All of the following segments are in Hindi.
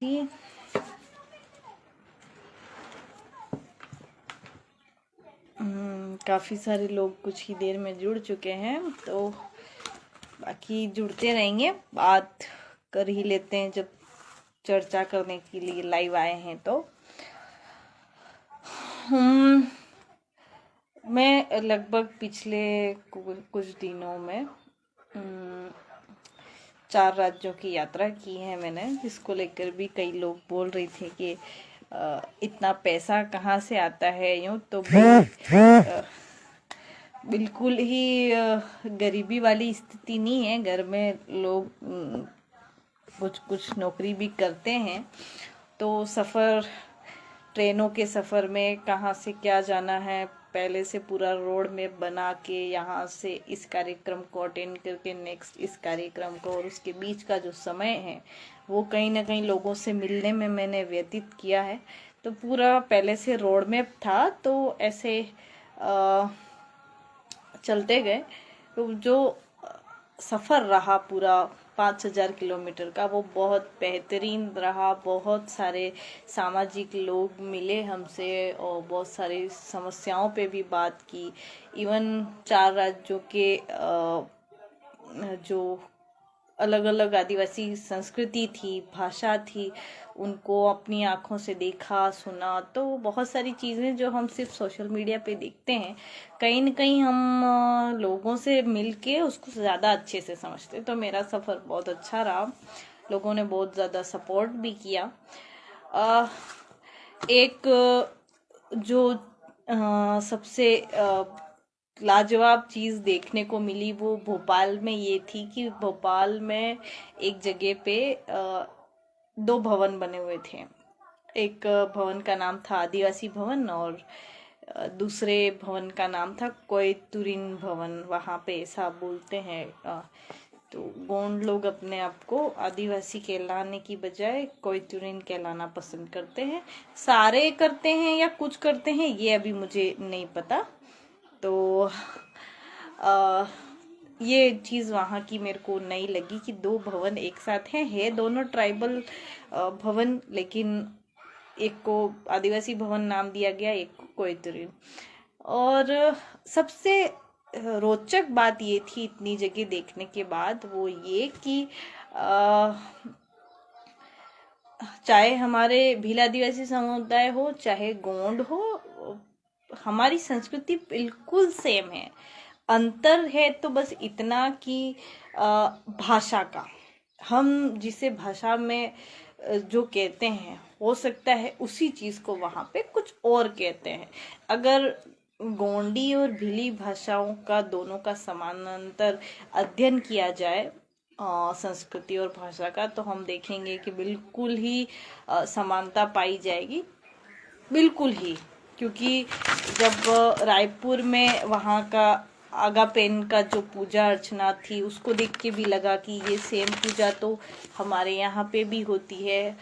थी। काफ़ी सारे लोग कुछ ही देर में जुड़ चुके हैं, तो बाकी जुड़ते रहेंगे। बात कर ही लेते हैं जब चर्चा करने के लिए लाइव आए हैं। तो मैं लगभग पिछले कुछ दिनों में 4 राज्यों की यात्रा की है मैंने, जिसको लेकर भी कई लोग बोल रहे थे कि इतना पैसा कहाँ से आता है। यूँ तो बिल्कुल ही गरीबी वाली स्थिति नहीं है। घर में लोग कुछ कुछ नौकरी भी करते हैं, तो सफ़र, ट्रेनों के सफ़र में कहाँ से क्या जाना है, पहले से पूरा रोड मैप बना के यहाँ से इस कार्यक्रम को अटेंड करके नेक्स्ट इस कार्यक्रम को, और उसके बीच का जो समय है वो कहीं ना कहीं लोगों से मिलने में मैंने व्यतीत किया है। तो पूरा पहले से रोड मैप था, तो ऐसे चलते गए। तो जो सफ़र रहा पूरा 5,000 किलोमीटर का, वो बहुत बेहतरीन रहा। बहुत सारे सामाजिक लोग मिले हमसे और बहुत सारी समस्याओं पे भी बात की। इवन 4 राज्यों के जो अलग अलग आदिवासी संस्कृति थी, भाषा थी, उनको अपनी आंखों से देखा, सुना। तो बहुत सारी चीज़ें जो हम सिर्फ सोशल मीडिया पे देखते हैं, कहीं न कहीं हम लोगों से मिलके उसको ज़्यादा अच्छे से समझते। तो मेरा सफ़र बहुत अच्छा रहा, लोगों ने बहुत ज़्यादा सपोर्ट भी किया। एक जो सबसे लाजवाब चीज़ देखने को मिली वो भोपाल में ये थी कि भोपाल में एक जगह पे 2 भवन बने हुए थे। एक भवन का नाम था आदिवासी भवन, और दूसरे भवन का नाम था कोयतुरिन भवन। वहाँ पे ऐसा बोलते हैं। तो गोंड लोग अपने आप को आदिवासी कहलाने की बजाय कोयतुरिन कहलाना पसंद करते हैं। सारे करते हैं या कुछ करते हैं, ये अभी मुझे नहीं पता। तो ये चीज़ वहाँ की मेरे को नहीं लगी कि 2 भवन एक साथ हैं। है दोनों ट्राइबल भवन, लेकिन एक को आदिवासी भवन नाम दिया गया, एक को कोयतुरिन। और सबसे रोचक बात ये थी इतनी जगह देखने के बाद, वो ये कि चाहे हमारे भील आदिवासी समुदाय हो, चाहे गोंड हो, हमारी संस्कृति बिल्कुल सेम है। अंतर है तो बस इतना कि भाषा का, हम जिसे भाषा में जो कहते हैं, हो सकता है उसी चीज़ को वहाँ पे कुछ और कहते हैं। अगर गोंडी और भीली भाषाओं का दोनों का समानांतर अध्ययन किया जाए संस्कृति और भाषा का, तो हम देखेंगे कि बिल्कुल ही समानता पाई जाएगी, बिल्कुल ही। क्योंकि जब रायपुर में वहाँ का आगापेन का जो पूजा अर्चना थी, उसको देख के भी लगा कि ये सेम पूजा तो हमारे यहाँ पे भी होती है।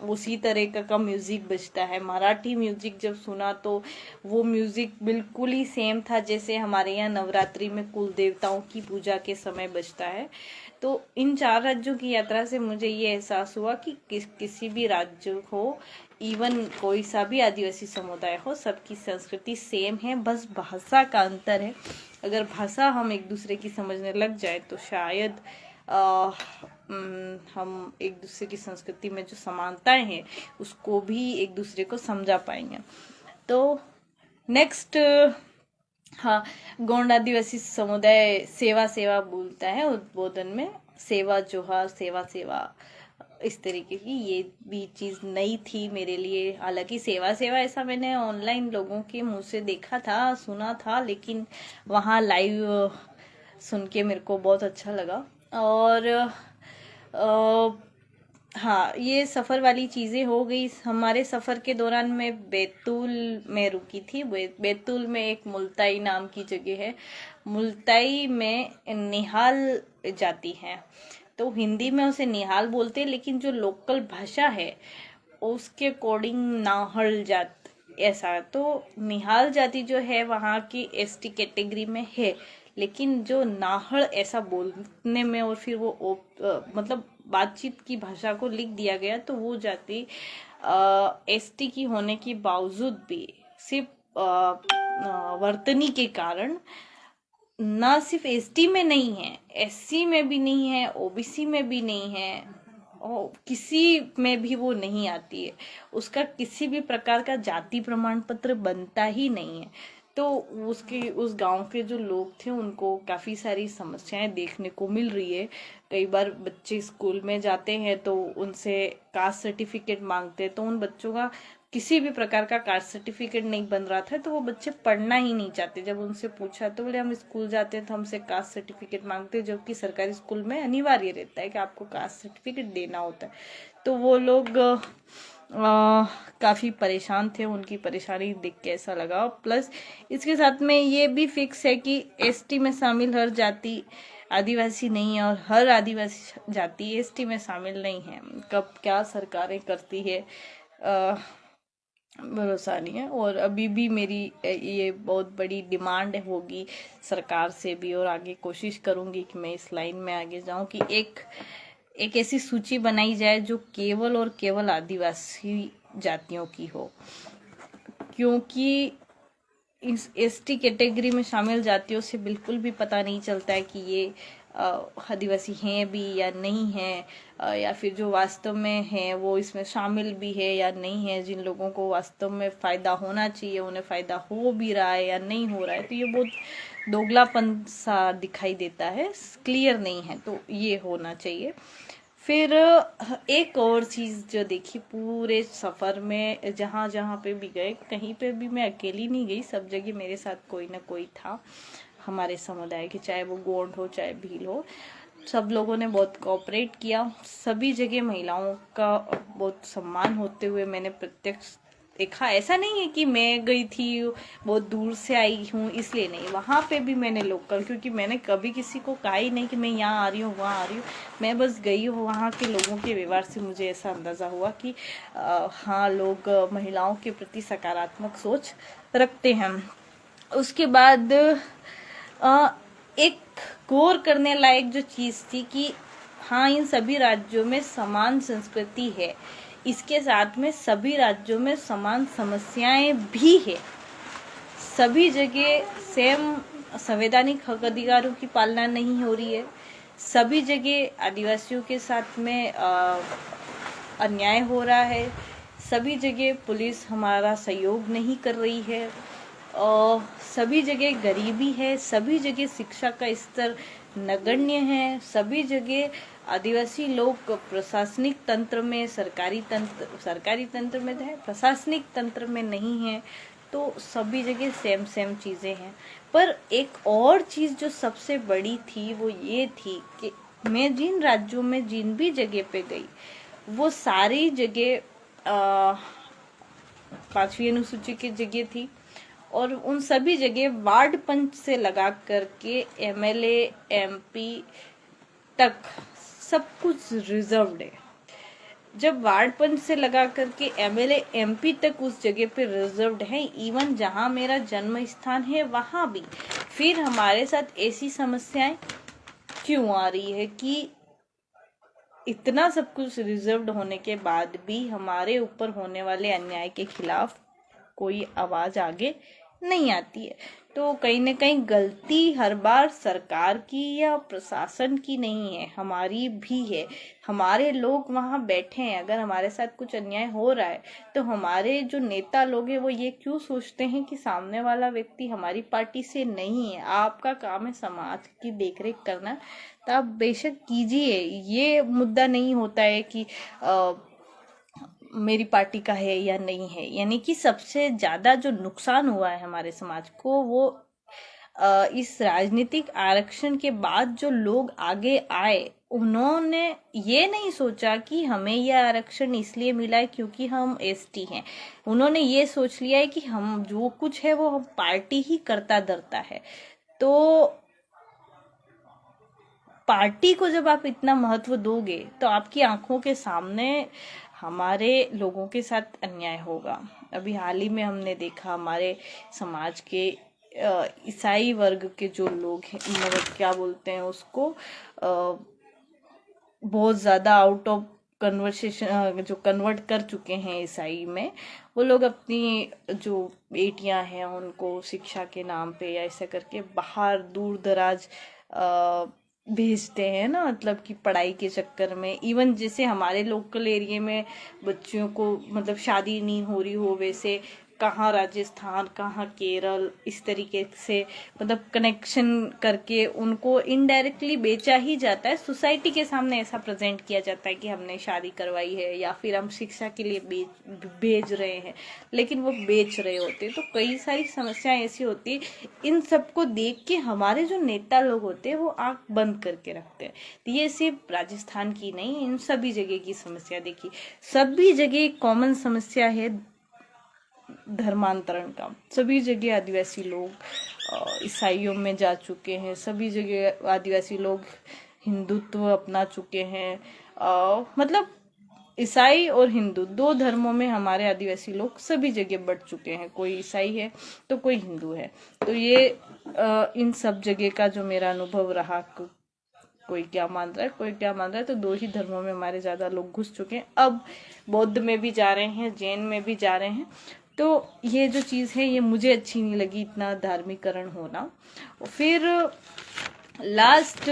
उसी तरह का म्यूज़िक बजता है। मराठी म्यूज़िक जब सुना तो वो म्यूज़िक बिल्कुल ही सेम था जैसे हमारे यहाँ नवरात्रि में कुल देवताओं की पूजा के समय बजता है। तो इन 4 राज्यों की यात्रा से मुझे ये एहसास हुआ कि किसी भी राज्य हो, इवन कोई सा भी आदिवासी समुदाय हो, सबकी संस्कृति सेम है, बस भाषा का अंतर है। अगर भाषा हम एक दूसरे की समझने लग जाए तो शायद हम एक दूसरे की संस्कृति में जो समानताएं हैं उसको भी एक दूसरे को समझा पाएंगे। तो नेक्स्ट, हाँ, गोंड आदिवासी समुदाय सेवा सेवा बोलता है उद्बोधन में। सेवा जोहार, सेवा सेवा, इस तरीके की ये भी चीज़ नई थी मेरे लिए। हालांकि सेवा सेवा ऐसा मैंने ऑनलाइन लोगों के मुंह से देखा था, सुना था, लेकिन वहाँ लाइव सुन के मेरे को बहुत अच्छा लगा। और हाँ, ये सफ़र वाली चीज़ें हो गई। हमारे सफ़र के दौरान मैं बैतूल में रुकी थी। बैतूल में एक मुल्ताई नाम की जगह है। मुल्ताई में निहाल जाति है, तो हिंदी में उसे निहाल बोलते हैं, लेकिन जो लोकल भाषा है उसके अकॉर्डिंग नाहल जात ऐसा। तो निहाल जाति जो है वहाँ की एसटी कैटेगरी में है, लेकिन जो नाहड़ ऐसा बोलने में और फिर वो मतलब बातचीत की भाषा को लिख दिया गया, तो वो जाति एसटी की होने के बावजूद भी सिर्फ वर्तनी के कारण ना सिर्फ एसटी में नहीं है, एससी में भी नहीं है, ओबीसी में भी नहीं है, और किसी में भी वो नहीं आती है, उसका किसी भी प्रकार का जाति प्रमाण पत्र बनता ही नहीं है। तो उसके उस गांव के जो लोग थे उनको काफ़ी सारी समस्याएं देखने को मिल रही है। कई बार बच्चे स्कूल में जाते हैं तो उनसे कास्ट सर्टिफिकेट मांगते हैं, तो उन बच्चों का किसी भी प्रकार का कास्ट सर्टिफिकेट नहीं बन रहा था, तो वो बच्चे पढ़ना ही नहीं चाहते। जब उनसे पूछा तो बोले हम स्कूल जाते हैं तो हमसे कास्ट सर्टिफिकेट मांगते हैं, जबकि सरकारी स्कूल में अनिवार्य रहता है कि आपको कास्ट सर्टिफिकेट देना होता है। तो वो लोग काफ़ी परेशान थे, उनकी परेशानी देख के ऐसा लगा। प्लस इसके साथ में ये भी फिक्स है कि एसटी में शामिल हर जाति आदिवासी नहीं है, और हर आदिवासी जाति एसटी में शामिल नहीं है। कब क्या सरकारें करती है भरोसा नहीं है। और अभी भी मेरी ये बहुत बड़ी डिमांड होगी सरकार से भी, और आगे कोशिश करूंगी कि मैं इस लाइन में आगे जाऊं कि एक ऐसी सूची बनाई जाए जो केवल और केवल आदिवासी जातियों की हो, क्योंकि इस एसटी कैटेगरी में शामिल जातियों से बिल्कुल भी पता नहीं चलता है कि ये आदिवासी हैं भी या नहीं है, या फिर जो वास्तव में हैं वो इसमें शामिल भी है या नहीं है। जिन लोगों को वास्तव में फ़ायदा होना चाहिए उन्हें फ़ायदा हो भी रहा है या नहीं हो रहा है, तो ये बहुत दोगलापन सा दिखाई देता है, क्लियर नहीं है। तो ये होना चाहिए। फिर एक और चीज़ जो देखी पूरे सफ़र में, जहाँ जहाँ पे भी गए, कहीं पे भी मैं अकेली नहीं गई, सब जगह मेरे साथ कोई ना कोई था हमारे समुदाय के, चाहे वो गोंड हो चाहे भील हो। सब लोगों ने बहुत कोऑपरेट किया। सभी जगह महिलाओं का बहुत सम्मान होते हुए मैंने प्रत्यक्ष देखा। ऐसा नहीं है कि मैं गई थी बहुत दूर से आई हूँ इसलिए नहीं, वहाँ पे भी मैंने लोकल, क्योंकि मैंने कभी किसी को कहा ही नहीं कि मैं यहाँ आ रही हूँ वहाँ आ रही हूँ। मैं बस गई हूँ, वहाँ के लोगों के व्यवहार से मुझे ऐसा अंदाज़ा हुआ कि हाँ, लोग महिलाओं के प्रति सकारात्मक सोच रखते हैं। उसके बाद एक गौर करने लायक जो चीज़ थी कि हाँ, इन सभी राज्यों में समान संस्कृति है, इसके साथ में सभी राज्यों में समान समस्याएं भी है। सभी जगह सेम संवैधानिक हक अधिकारों की पालना नहीं हो रही है। सभी जगह आदिवासियों के साथ में अन्याय हो रहा है। सभी जगह पुलिस हमारा सहयोग नहीं कर रही है, और सभी जगह गरीबी है। सभी जगह शिक्षा का स्तर नगण्य है। सभी जगह आदिवासी लोग प्रशासनिक तंत्र में, सरकारी तंत्र में है, प्रशासनिक तंत्र में नहीं है। तो सभी जगह सेम चीज़ें हैं। पर एक और चीज़ जो सबसे बड़ी थी वो ये थी कि मैं जिन राज्यों में जिन भी जगह पे गई, वो सारी जगह 5वीं अनुसूची की जगह थी, और उन सभी जगह वार्ड पंच से लगा करके एमएलए एमपी तक सब कुछ रिजर्व्ड है। जब वार्ड पंच से लगा करके एमएलए एमपी तक उस जगह पे रिजर्व्ड है, इवन जहां मेरा जन्म स्थान है वहां भी, फिर हमारे साथ ऐसी समस्याएं क्यों आ रही है कि इतना सब कुछ रिजर्व्ड होने के बाद भी हमारे ऊपर होने वाले अन्याय के खिलाफ कोई आवाज आगे नहीं आती है। तो कहीं ना कहीं गलती हर बार सरकार की या प्रशासन की नहीं है, हमारी भी है। हमारे लोग वहां बैठे हैं, अगर हमारे साथ कुछ अन्याय हो रहा है तो हमारे जो नेता लोग हैं वो ये क्यों सोचते हैं कि सामने वाला व्यक्ति हमारी पार्टी से नहीं है। आपका काम है समाज की देखरेख करना, तो आप बेशक कीजिए। ये मुद्दा नहीं होता है कि मेरी पार्टी का है या नहीं है। यानी कि सबसे ज्यादा जो नुकसान हुआ है हमारे समाज को, वो इस राजनीतिक आरक्षण के बाद जो लोग आगे आए, उन्होंने ये नहीं सोचा कि हमें यह आरक्षण इसलिए मिला है क्योंकि हम एसटी हैं। उन्होंने ये सोच लिया है कि हम जो कुछ है वो हम पार्टी ही करता धरता है। तो पार्टी को जब आप इतना महत्व दोगे तो आपकी आंखों के सामने हमारे लोगों के साथ अन्याय होगा। अभी हाल ही में हमने देखा हमारे समाज के ईसाई वर्ग के जो लोग हैं, मतलब क्या बोलते हैं उसको, बहुत ज़्यादा आउट ऑफ कन्वर्सेशन जो कन्वर्ट कर चुके हैं ईसाई में, वो लोग अपनी जो बेटियां हैं उनको शिक्षा के नाम पे या ऐसा करके बाहर दूर दराज भेजते हैं ना, मतलब कि पढ़ाई के चक्कर में। इवन जैसे हमारे लोकल एरिया में बच्चियों को मतलब शादी नहीं हो रही हो, वैसे कहाँ राजस्थान, कहाँ केरल, इस तरीके से मतलब कनेक्शन करके उनको इनडायरेक्टली बेचा ही जाता है। सोसाइटी के सामने ऐसा प्रेजेंट किया जाता है कि हमने शादी करवाई है या फिर हम शिक्षा के लिए भेज रहे हैं, लेकिन वो बेच रहे होते। तो कई सारी समस्याएं ऐसी होती है, इन सबको देख के हमारे जो नेता लोग होते हैं वो आंख बंद करके रखते हैं। तो ये सिर्फ राजस्थान की नहीं, इन सभी जगह की समस्या देखी, सभी जगह कॉमन समस्या है धर्मांतरण का। सभी जगह आदिवासी लोग ईसाइयों में जा चुके हैं, सभी जगह आदिवासी लोग हिंदुत्व अपना चुके हैं। मतलब ईसाई और हिंदू दो धर्मों में हमारे आदिवासी लोग सभी जगह बढ़ चुके हैं, कोई ईसाई है तो कोई हिंदू है। तो ये इन सब जगह का जो मेरा अनुभव रहा, कोई क्या मान रहा है कोई क्या मान रहा है, तो दो ही धर्मों में हमारे ज्यादा लोग घुस चुके हैं। अब बौद्ध में भी जा रहे हैं, जैन में भी जा रहे हैं। तो ये जो चीज़ है ये मुझे अच्छी नहीं लगी, इतना धार्मिकरण होना। फिर लास्ट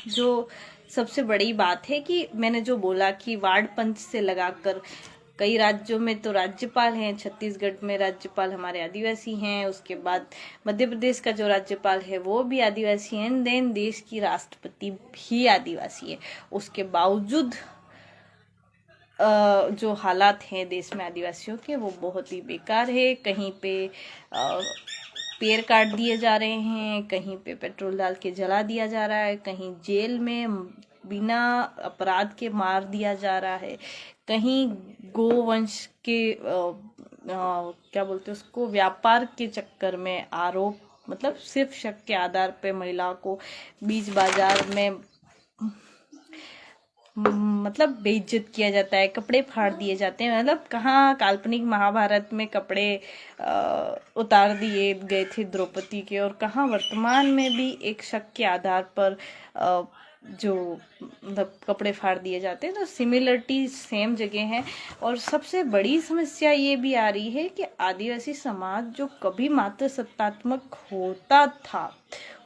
जो सबसे बड़ी बात है कि मैंने जो बोला कि वार्ड पंच से लगाकर कई राज्यों में तो राज्यपाल हैं, छत्तीसगढ़ में राज्यपाल हमारे आदिवासी हैं, उसके बाद मध्य प्रदेश का जो राज्यपाल है वो भी आदिवासी है, देन देश की राष्ट्रपति भी आदिवासी है। उसके बावजूद जो हालात हैं देश में आदिवासियों के वो बहुत ही बेकार है। कहीं पे पेड़ काट दिए जा रहे हैं, कहीं पे पेट्रोल डाल के जला दिया जा रहा है, कहीं जेल में बिना अपराध के मार दिया जा रहा है, कहीं गोवंश के क्या बोलते हैं उसको, व्यापार के चक्कर में आरोप, मतलब सिर्फ शक के आधार पे महिलाओं को बीच बाजार में मतलब बेइज्जत किया जाता है, कपड़े फाड़ दिए जाते हैं। मतलब कहाँ काल्पनिक महाभारत में कपड़े उतार दिए गए थे द्रौपदी के, और कहाँ वर्तमान में भी एक शक के आधार पर जो मतलब कपड़े फाड़ दिए जाते हैं। तो सिमिलरिटी सेम जगह है। और सबसे बड़ी समस्या ये भी आ रही है कि आदिवासी समाज जो कभी मात्र सत्तात्मक होता था,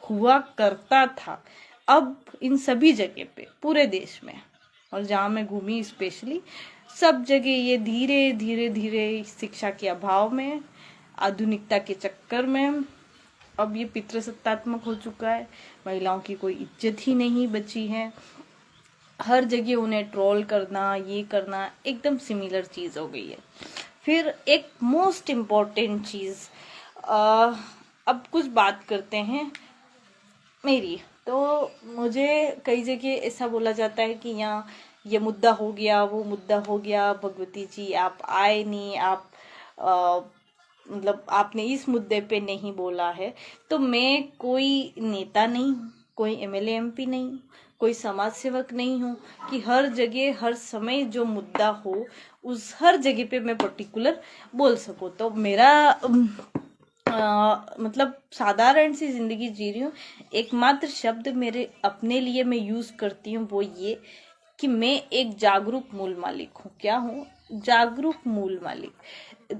हुआ करता था, अब इन सभी जगह पे पूरे देश में और जहाँ मैं घूमी स्पेशली सब जगह ये धीरे धीरे धीरे शिक्षा के अभाव में, आधुनिकता के चक्कर में अब ये पितृसत्तात्मक हो चुका है। महिलाओं की कोई इज्जत ही नहीं बची है, हर जगह उन्हें ट्रोल करना, ये करना एकदम सिमिलर चीज हो गई है। फिर एक मोस्ट इम्पोर्टेंट चीज, अब कुछ बात करते हैं मेरी। तो मुझे कई जगह ऐसा बोला जाता है कि यहाँ ये मुद्दा हो गया, वो मुद्दा हो गया, भगवती जी आप आए नहीं, आप मतलब आपने इस मुद्दे पे नहीं बोला है। तो मैं कोई नेता नहीं, कोई एमएलए एमपी नहीं, कोई समाज सेवक नहीं हूँ कि हर जगह हर समय जो मुद्दा हो उस हर जगह पे मैं पर्टिकुलर बोल सकूँ। तो मेरा मतलब साधारण सी जिंदगी जी रही हूँ। एकमात्र शब्द मेरे अपने लिए मैं यूज करती हूँ वो ये कि मैं एक जागरूक मूल मालिक हूँ। क्या हूँ? जागरूक मूल मालिक।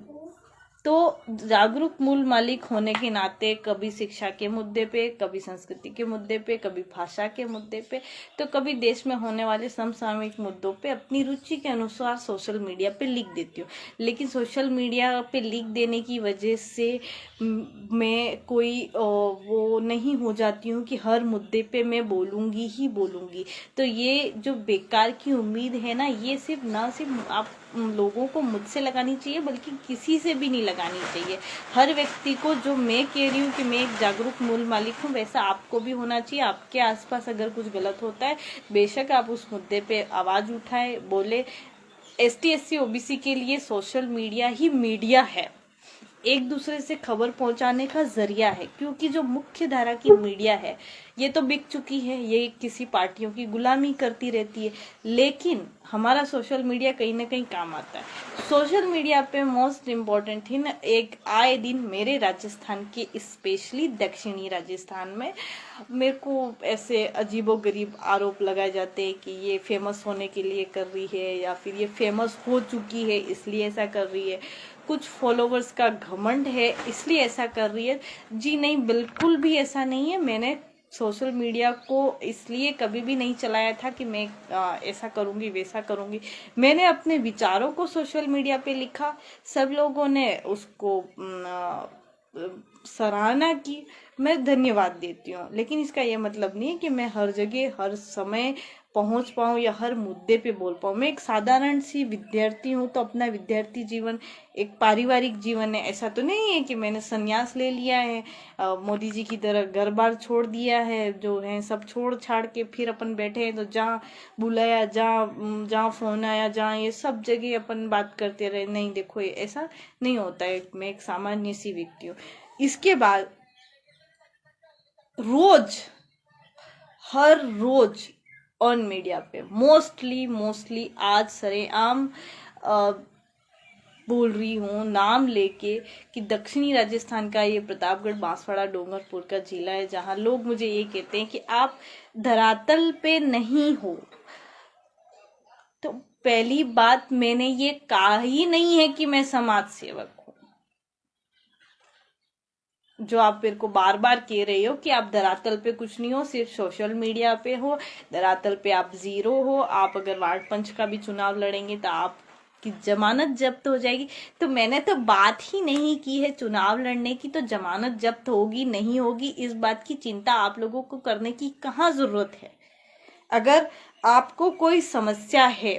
तो जागरूक मूल मालिक होने के नाते कभी शिक्षा के मुद्दे पे, कभी संस्कृति के मुद्दे पे, कभी भाषा के मुद्दे पे, तो कभी देश में होने वाले समसामयिक मुद्दों पे अपनी रुचि के अनुसार सोशल मीडिया पे लिख देती हूँ। लेकिन सोशल मीडिया पे लिख देने की वजह से मैं कोई वो नहीं हो जाती हूँ कि हर मुद्दे पे मैं बोलूँगी ही बोलूँगी। तो ये जो बेकार की उम्मीद है ना, ये सिर्फ ना सिर्फ आप लोगों को मुझसे लगानी चाहिए बल्कि किसी से भी नहीं लगानी चाहिए। हर व्यक्ति को, जो मैं कह रही हूँ कि मैं एक जागरूक मूल मालिक हूँ, वैसा आपको भी होना चाहिए। आपके आसपास अगर कुछ गलत होता है बेशक आप उस मुद्दे पे आवाज उठाए, बोले। एसटी एससी ओबीसी के लिए सोशल मीडिया ही मीडिया है, एक दूसरे से खबर पहुंचाने का जरिया है। क्योंकि जो मुख्य धारा की मीडिया है ये तो बिक चुकी है, ये किसी पार्टियों की गुलामी करती रहती है। लेकिन हमारा सोशल मीडिया कहीं ना कहीं काम आता है। सोशल मीडिया पे मोस्ट इम्पोर्टेंट थी ना, एक आए दिन मेरे राजस्थान के, स्पेशली दक्षिणी राजस्थान में मेरे को ऐसे अजीबोगरीब आरोप लगाए जाते हैं कि ये फेमस होने के लिए कर रही है, या फिर ये फेमस हो चुकी है इसलिए ऐसा कर रही है, कुछ फॉलोवर्स का घमंड है इसलिए ऐसा कर रही है। जी नहीं, बिल्कुल भी ऐसा नहीं है। मैंने सोशल मीडिया को इसलिए कभी भी नहीं चलाया था कि मैं ऐसा करूंगी वैसा करूंगी। मैंने अपने विचारों को सोशल मीडिया पे लिखा, सब लोगों ने उसको सराहना की, मैं धन्यवाद देती हूँ। लेकिन इसका ये मतलब नहीं है कि मैं हर जगह हर समय पहुंच पाऊँ या हर मुद्दे पे बोल पाऊँ। मैं एक साधारण सी विद्यार्थी हूँ, तो अपना विद्यार्थी जीवन एक पारिवारिक जीवन है। ऐसा तो नहीं है कि मैंने संन्यास ले लिया है, मोदी जी की तरह घर बार छोड़ दिया है, जो है सब छोड़ छाड़ के फिर अपन बैठे हैं, तो जहाँ बुलाया, जहाँ फोन आया, जहाँ ये सब जगह अपन बात करते रहे। नहीं, देखो ये ऐसा नहीं होता है। मैं एक सामान्य सी व्यक्ति हूँ। इसके बाद रोज, हर रोज ऑन मीडिया पे मोस्टली आज सरेआम बोल रही हूँ नाम लेके कि दक्षिणी राजस्थान का ये प्रतापगढ़, बांसवाड़ा, डूंगरपुर का जिला है, जहाँ लोग मुझे ये कहते हैं कि आप धरातल पे नहीं हो। तो पहली बात, मैंने ये कहा ही नहीं है कि मैं समाज सेवक हूँ। जो आप मेरे को बार बार कह रहे हो कि आप धरातल पे कुछ नहीं हो, सिर्फ सोशल मीडिया पे हो, धरातल पे आप जीरो हो, आप अगर वार्ड पंच का भी चुनाव लड़ेंगे तो आप की जमानत जब्त हो जाएगी। तो मैंने तो बात ही नहीं की है चुनाव लड़ने की, तो जमानत जब्त होगी नहीं होगी इस बात की चिंता आप लोगों को करने की कहाँ जरूरत है। अगर आपको कोई समस्या है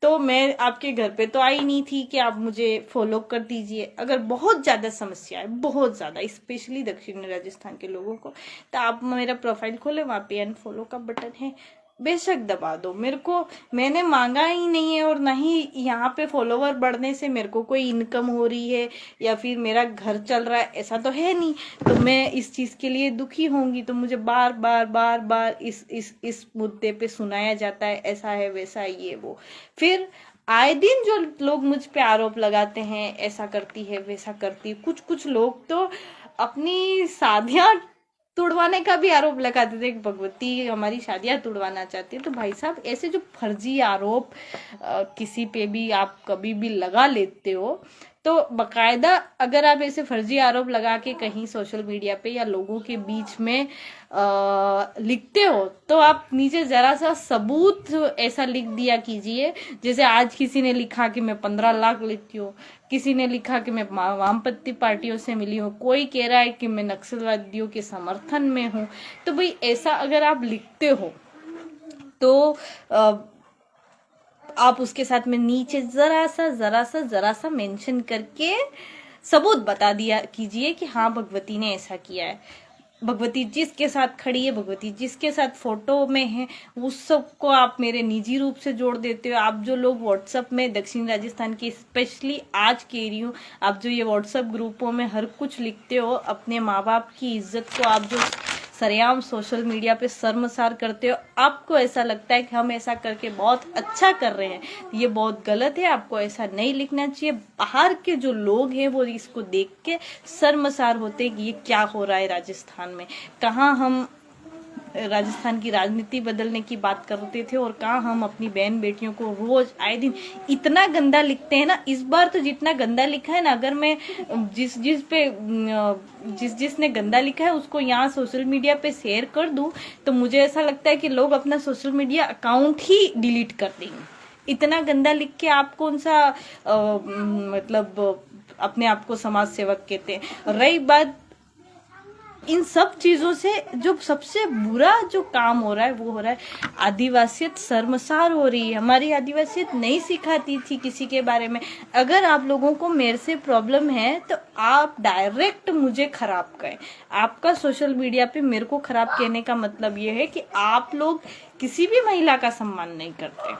तो मैं आपके घर पे तो आई नहीं थी कि आप मुझे फॉलो कर दीजिए। अगर बहुत ज़्यादा समस्या है, बहुत ज़्यादा, स्पेशली दक्षिण राजस्थान के लोगों को, तो आप मेरा प्रोफाइल खोले, वहाँ पे अनफॉलो का बटन है, बेशक दबा दो। मेरे को, मैंने मांगा ही नहीं है, और ना ही यहाँ पे फॉलोवर बढ़ने से मेरे को कोई इनकम हो रही है या फिर मेरा घर चल रहा है, ऐसा तो है नहीं। तो मैं इस चीज़ के लिए दुखी होंगी। तो मुझे बार बार इस मुद्दे पे सुनाया जाता है, ऐसा है वैसा है ये वो। फिर आए दिन जो लोग मुझ पे आरोप लगाते हैं, ऐसा करती है वैसा करती है। कुछ लोग तो अपनी शादियां तुड़वाने का भी आरोप लगाते थे। भगवती हमारी शादियां तुड़वाना चाहती है। तो भाई साहब, ऐसे जो फर्जी आरोप किसी पे भी आप कभी भी लगा लेते हो, तो बकायदा अगर आप ऐसे फर्जी आरोप लगा के कहीं सोशल मीडिया पे या लोगों के बीच में लिखते हो, तो आप नीचे जरा सा सबूत ऐसा लिख दिया कीजिए। जैसे आज किसी ने लिखा कि मैं 15 लाख लेती हूँ, किसी ने लिखा कि मैं वामपंथी पार्टियों से मिली हूँ, कोई कह रहा है कि मैं नक्सलवादियों के समर्थन में हूँ। तो भाई ऐसा अगर आप लिखते हो तो आप उसके साथ में नीचे जरा सा मेंशन करके सबूत बता दिया कीजिए कि हाँ भगवती ने ऐसा किया है। भगवती जिसके साथ खड़ी है, भगवती जिसके साथ फोटो में है, उस सबको आप मेरे निजी रूप से जोड़ देते हो। आप जो लोग व्हाट्सएप में दक्षिण राजस्थान की, स्पेशली आज कह रही हूँ, आप जो ये व्हाट्सएप ग्रुपों में हर कुछ लिखते हो, अपने माँ बाप की इज्जत को आप जो सरेआम सोशल मीडिया पे शर्मसार करते हो, आपको ऐसा लगता है कि हम ऐसा करके बहुत अच्छा कर रहे हैं, ये बहुत गलत है। आपको ऐसा नहीं लिखना चाहिए। बाहर के जो लोग हैं वो इसको देख के शर्मसार होते हैं कि ये क्या हो रहा है राजस्थान में। कहाँ हम राजस्थान की राजनीति बदलने की बात करते थे और कहाँ हम अपनी बहन बेटियों को रोज आए दिन इतना गंदा लिखते हैं ना। इस बार तो जितना गंदा लिखा है ना, अगर मैं जिसने गंदा लिखा है उसको यहाँ सोशल मीडिया पे शेयर कर दूं, तो मुझे ऐसा लगता है कि लोग अपना सोशल मीडिया अकाउंट ही डिलीट कर देंगे। इतना गंदा लिख के आप कौन सा मतलब अपने आप को समाज सेवक कहते हैं। रही बात इन सब चीजों से, जो सबसे बुरा जो काम हो रहा है वो हो रहा है आदिवासियत शर्मसार हो रही है। हमारी आदिवासियत नहीं सिखाती थी किसी के बारे में। अगर आप लोगों को मेरे से प्रॉब्लम है तो आप डायरेक्ट मुझे खराब कहें। आपका सोशल मीडिया पे मेरे को खराब कहने का मतलब ये है कि आप लोग किसी भी महिला का सम्मान नहीं करते।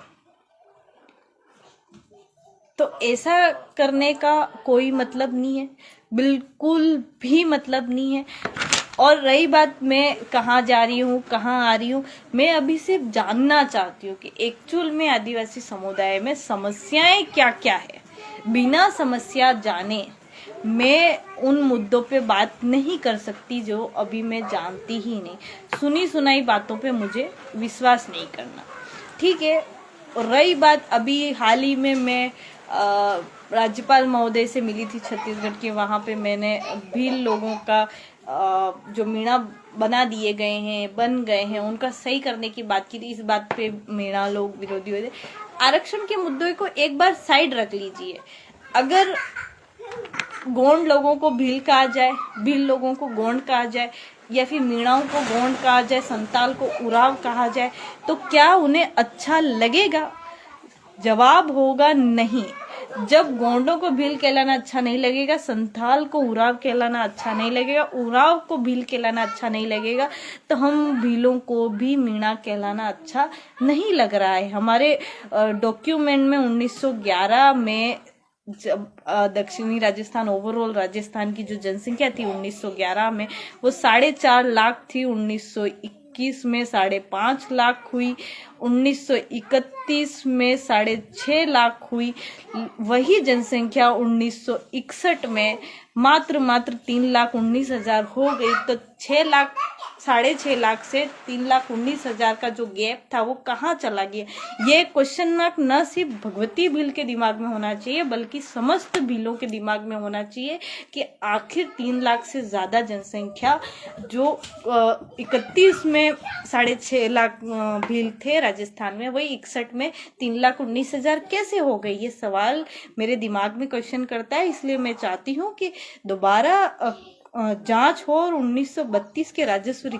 तो ऐसा करने का कोई मतलब नहीं है, बिल्कुल भी मतलब नहीं है। और रही बात मैं कहाँ जा रही हूँ, कहाँ आ रही हूँ, मैं अभी सिर्फ जानना चाहती हूँ कि एक्चुअल में आदिवासी समुदाय में समस्याएं क्या क्या है। बिना समस्या जाने मैं उन मुद्दों पे बात नहीं कर सकती जो अभी मैं जानती ही नहीं। सुनी सुनाई बातों पे मुझे विश्वास नहीं करना, ठीक है। और रही बात अभी हाल ही में मैं राज्यपाल महोदय से मिली थी छत्तीसगढ़ के, वहाँ पे मैंने भील लोगों का जो मीणा बना दिए गए हैं, बन गए हैं, उनका सही करने की बात की थी। इस बात पे मीणा लोग विरोधी हुए थे। आरक्षण के मुद्दे को एक बार साइड रख लीजिए। अगर गोंड लोगों को भील कहा जाए, भील लोगों को गोंड कहा जाए, या फिर मीणाओं को गोंड कहा जाए, संताल को उराव कहा जाए, तो क्या उन्हें अच्छा लगेगा? जवाब होगा नहीं। जब गोंडों को भील कहलाना अच्छा नहीं लगेगा, संथाल को उराव कहलाना अच्छा नहीं लगेगा, उराव को भील कहलाना अच्छा नहीं लगेगा, तो हम भीलों को भी मीणा कहलाना अच्छा नहीं लग रहा है। हमारे डॉक्यूमेंट में 1911 में जब दक्षिणी राजस्थान, ओवरऑल राजस्थान की जो जनसंख्या थी 1911 में, वो 4.5 लाख थी। 1921 में 5.5 लाख हुई। 1931 में 6.5 लाख हुई। वही जनसंख्या 1961 में मात्र 3,19,000 हो गई। तो 6 लाख, 6.5 लाख से 3,19,000 का जो गैप था वो कहाँ चला गया? ये क्वेश्चन मार्क न सिर्फ भगवती भील के दिमाग में होना चाहिए, बल्कि समस्त भीलों के दिमाग में होना चाहिए कि आखिर 3 लाख से ज्यादा जनसंख्या जो 31 में 6.5 लाख भील थे राजस्थान में, वही 61 में 3,19,000 कैसे हो गई? ये सवाल मेरे दिमाग में क्वेश्चन करता है। इसलिए मैं चाहती हूँ कि दोबारा जांच हो और 1932 के राजस्व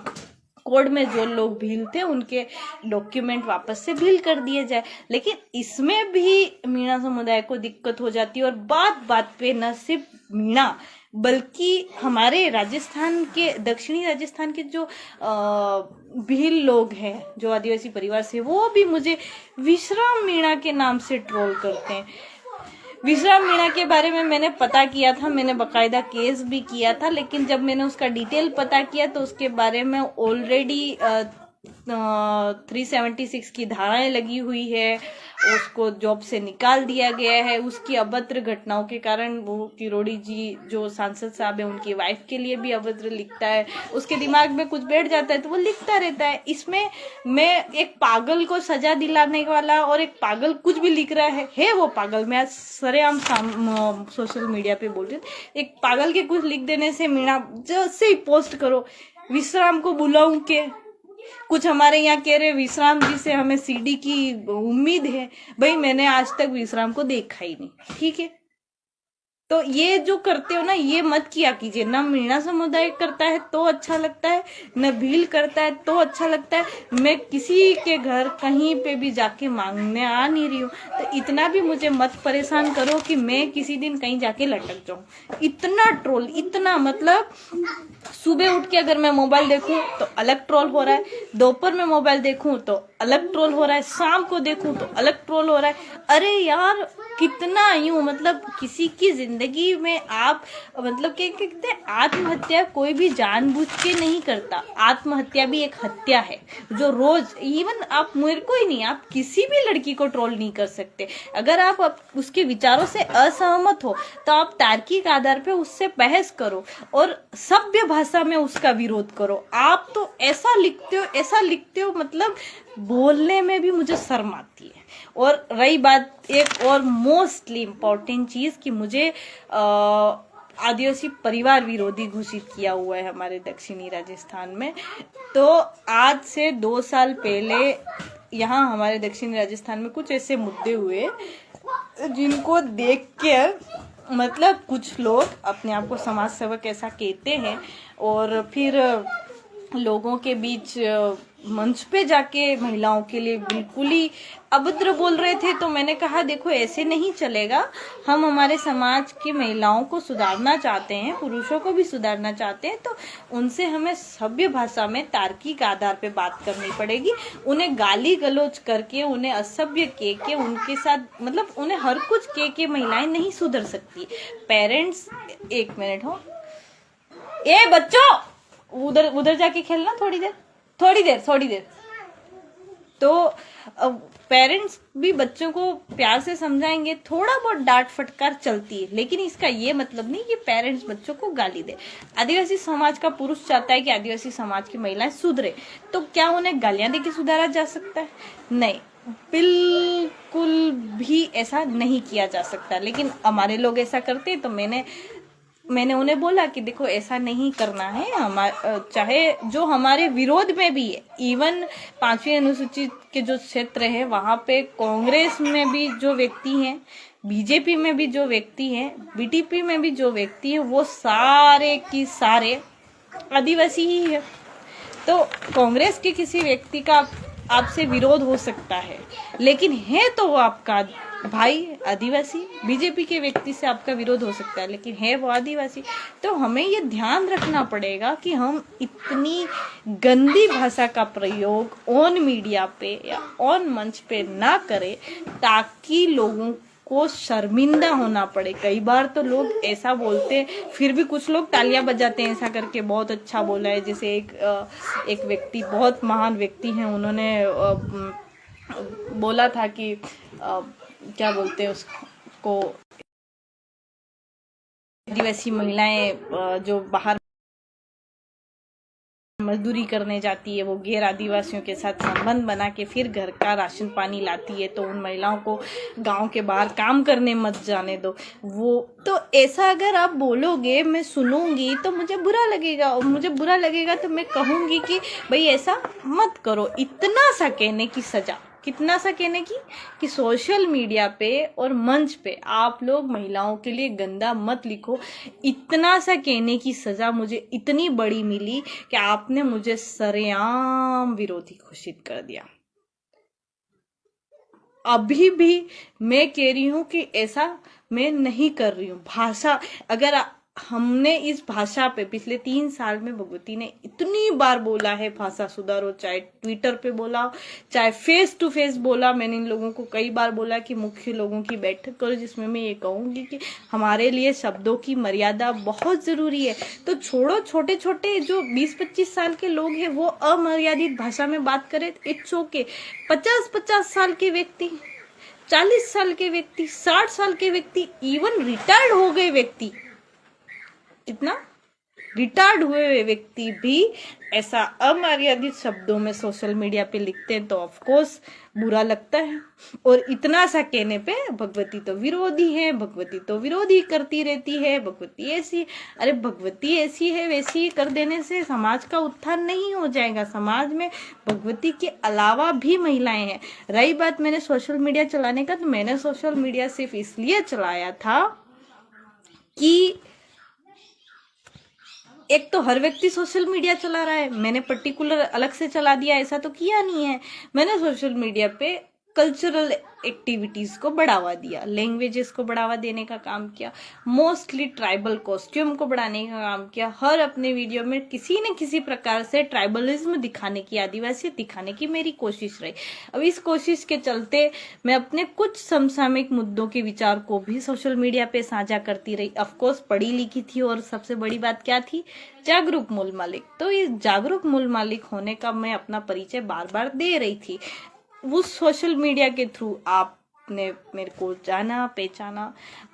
कोड में जो लोग भील थे उनके डॉक्यूमेंट वापस से भील कर दिए जाए। लेकिन इसमें भी मीणा समुदाय को दिक्कत हो जाती है। और बात बात पे न सिर्फ मीणा, बल्कि हमारे राजस्थान के, दक्षिणी राजस्थान के जो भील लोग हैं, जो आदिवासी परिवार से, वो भी मुझे विश्राम मीणा के नाम से ट्रोल करते हैं। विश्राम मीणा के बारे में मैंने पता किया था, मैंने बकायदा केस भी किया था, लेकिन जब मैंने उसका डिटेल पता किया तो उसके बारे में ऑलरेडी 376 की धाराएं लगी हुई है। उसको जॉब से निकाल दिया गया है। उसकी अभद्र घटनाओं के कारण वो किरोड़ी जी जो सांसद साहब है, उनकी वाइफ के लिए भी अभद्र लिखता है। उसके दिमाग में कुछ बैठ जाता है तो वो लिखता रहता है। इसमें मैं एक पागल को सजा दिलाने वाला और एक पागल कुछ भी लिख रहा है वो पागल। मैं आज सरेआम सोशल मीडिया पे बोल रही हूँ, एक पागल के कुछ लिख देने से मीणा जैसे ही पोस्ट करो, विश्राम को बुलाऊं के कुछ हमारे यहाँ कह रहे विश्राम जी से हमें सीडी की उम्मीद है। भाई मैंने आज तक विश्राम को देखा ही नहीं, ठीक है। तो ये जो करते हो ना, ये मत किया कीजिए। ना मीणा समुदाय करता है तो अच्छा लगता है, न भील करता है तो अच्छा लगता है। मैं किसी के घर कहीं पे भी जाके मांगने आ नहीं रही हूँ, तो इतना भी मुझे मत परेशान करो कि मैं किसी दिन कहीं जाके लटक जाऊं। इतना ट्रोल, इतना मतलब सुबह उठ के अगर मैं मोबाइल देखूं तो अलग ट्रोल हो रहा है, दोपहर में मोबाइल देखूं तो अलग ट्रोल हो रहा है, शाम को देखूं तो अलग ट्रोल हो रहा है। अरे यार कितना यूं, मतलब किसी की जिंदगी में आप मतलब क्या कहते हैं, आत्महत्या कोई भी जानबूझ के नहीं करता। आत्महत्या भी एक हत्या है जो रोज, इवन आप मेरे को ही नहीं, आप किसी भी लड़की को ट्रोल नहीं कर सकते। अगर आप उसके विचारों से असहमत हो तो आप तार्किक आधार पे उससे बहस करो और सभ्य भाषा में उसका विरोध करो। आप तो ऐसा लिखते हो मतलब बोलने में भी मुझे शर्म आती है। और रही बात एक और मोस्टली इम्पोर्टेंट चीज कि मुझे आदिवासी परिवार विरोधी घोषित किया हुआ है हमारे दक्षिणी राजस्थान में। तो आज से 2 साल पहले यहाँ हमारे दक्षिणी राजस्थान में कुछ ऐसे मुद्दे हुए जिनको देख के मतलब कुछ लोग अपने आप को समाज सेवक ऐसा कहते हैं और फिर लोगों के बीच मंच पे जाके महिलाओं के लिए बिल्कुल ही अभद्र बोल रहे थे। तो मैंने कहा देखो ऐसे नहीं चलेगा। हम हमारे समाज की महिलाओं को सुधारना चाहते हैं, पुरुषों को भी सुधारना चाहते हैं, तो उनसे हमें सभ्य भाषा में तार्किक आधार पे बात करनी पड़ेगी। उन्हें गाली गलौज करके, उन्हें असभ्य कह के, उनके साथ मतलब उन्हें हर कुछ कह के महिलाएं नहीं सुधर सकती। पेरेंट्स, एक मिनट हो, ए बच्चों उधर उधर जाके खेलना थोड़ी देर। तो पेरेंट्स भी बच्चों को प्यार से समझाएंगे, थोड़ा बहुत डांट फटकार चलती है, लेकिन इसका ये मतलब नहीं कि पेरेंट्स बच्चों को गाली दे। आदिवासी समाज का पुरुष चाहता है कि आदिवासी समाज की महिलाएं सुधरे, तो क्या उन्हें गालियां देके सुधारा जा सकता है? नहीं, बिल्कुल भी ऐसा नहीं किया जा सकता। लेकिन हमारे लोग ऐसा करते, तो मैंने उन्हें बोला कि देखो ऐसा नहीं करना है। चाहे जो हमारे विरोध में भी है, इवन 5वीं अनुसूचित के जो क्षेत्र है वहां पे कांग्रेस में भी जो व्यक्ति हैं, बीजेपी में भी जो व्यक्ति हैं, बीटीपी में भी जो व्यक्ति है, वो सारे की सारे आदिवासी ही है। तो कांग्रेस के किसी व्यक्ति का आपसे विरोध हो सकता है, लेकिन है तो वो आपका भाई आदिवासी। बीजेपी के व्यक्ति से आपका विरोध हो सकता है, लेकिन है वो आदिवासी। तो हमें ये ध्यान रखना पड़ेगा कि हम इतनी गंदी भाषा का प्रयोग ऑन मीडिया पे या ऑन मंच पे ना करें, ताकि लोगों को शर्मिंदा होना पड़े। कई बार तो लोग ऐसा बोलते हैं, फिर भी कुछ लोग तालियां बजाते हैं ऐसा करके, बहुत अच्छा बोला है। जैसे एक व्यक्ति, बहुत महान व्यक्ति हैं, उन्होंने बोला था कि क्या बोलते हैं उसको, आदिवासी महिलाएं जो बाहर मजदूरी करने जाती है, वो गैर आदिवासियों के साथ संबंध बना के फिर घर का राशन पानी लाती है, तो उन महिलाओं को गांव के बाहर काम करने मत जाने दो। वो तो ऐसा अगर आप बोलोगे, मैं सुनूंगी तो मुझे बुरा लगेगा, और मुझे बुरा लगेगा तो मैं कहूंगी कि भाई ऐसा मत करो। इतना सा कहने की सजा, कितना सा कहने की, कि सोशल मीडिया पे और मंच पे आप लोग महिलाओं के लिए गंदा मत लिखो। इतना सा कहने की सजा मुझे इतनी बड़ी मिली कि आपने मुझे सरेआम विरोधी घोषित कर दिया। अभी भी मैं कह रही हूं कि ऐसा मैं नहीं कर रही हूं। भाषा, अगर हमने इस भाषा पे पिछले 3 साल में भगवती ने इतनी बार बोला है भाषा सुधारो, चाहे ट्विटर पे बोला, चाहे फेस टू फेस बोला। मैंने इन लोगों को कई बार बोला कि मुख्य लोगों की बैठक करो, जिसमें मैं ये कहूंगी कि हमारे लिए शब्दों की मर्यादा बहुत जरूरी है। तो छोड़ो, छोटे छोटे जो 20-25 साल के लोग हैं वो अमर्यादित भाषा में बात करें, इट्स ओके। 50-50 साल के व्यक्ति, 40 साल के व्यक्ति, 60 साल के व्यक्ति, इवन रिटायर्ड हो गए व्यक्ति, इतना रिटायर्ड हुए व्यक्ति भी ऐसा अमर्यादित शब्दों में सोशल मीडिया पे लिखते हैं, तो ऑफ कोर्स बुरा लगता है। और इतना सा कहने पे भगवती तो विरोधी है, भगवती तो विरोधी करती रहती है, भगवती ऐसी। अरे भगवती ऐसी है वैसी कर देने से समाज का उत्थान नहीं हो जाएगा। समाज में भगवती के अलावा भी महिलाएं हैं। रही बात मैंने सोशल मीडिया चलाने का, तो मैंने सोशल मीडिया सिर्फ इसलिए चलाया था कि एक तो हर व्यक्ति सोशल मीडिया चला रहा है, मैंने पर्टिकुलर अलग से चला दिया ऐसा तो किया नहीं है। मैंने सोशल मीडिया पे कल्चरल एक्टिविटीज को बढ़ावा दिया, लैंग्वेजेस को बढ़ावा देने का काम किया, मोस्टली ट्राइबल कॉस्ट्यूम को बढ़ाने का काम किया। हर अपने वीडियो में किसी न किसी प्रकार से ट्राइबलिज्म दिखाने की, आदिवासी दिखाने की मेरी कोशिश रही। अब इस कोशिश के चलते मैं अपने कुछ समसामयिक मुद्दों के विचार को भी सोशल मीडिया पे साझा करती रही। ऑफकोर्स पढ़ी लिखी थी, और सबसे बड़ी बात क्या थी, जागरूक मूल मालिक। तो इस जागरूक मूल मालिक होने का मैं अपना परिचय बार बार दे रही थी। उस सोशल मीडिया के थ्रू आपने मेरे को जाना, पहचाना,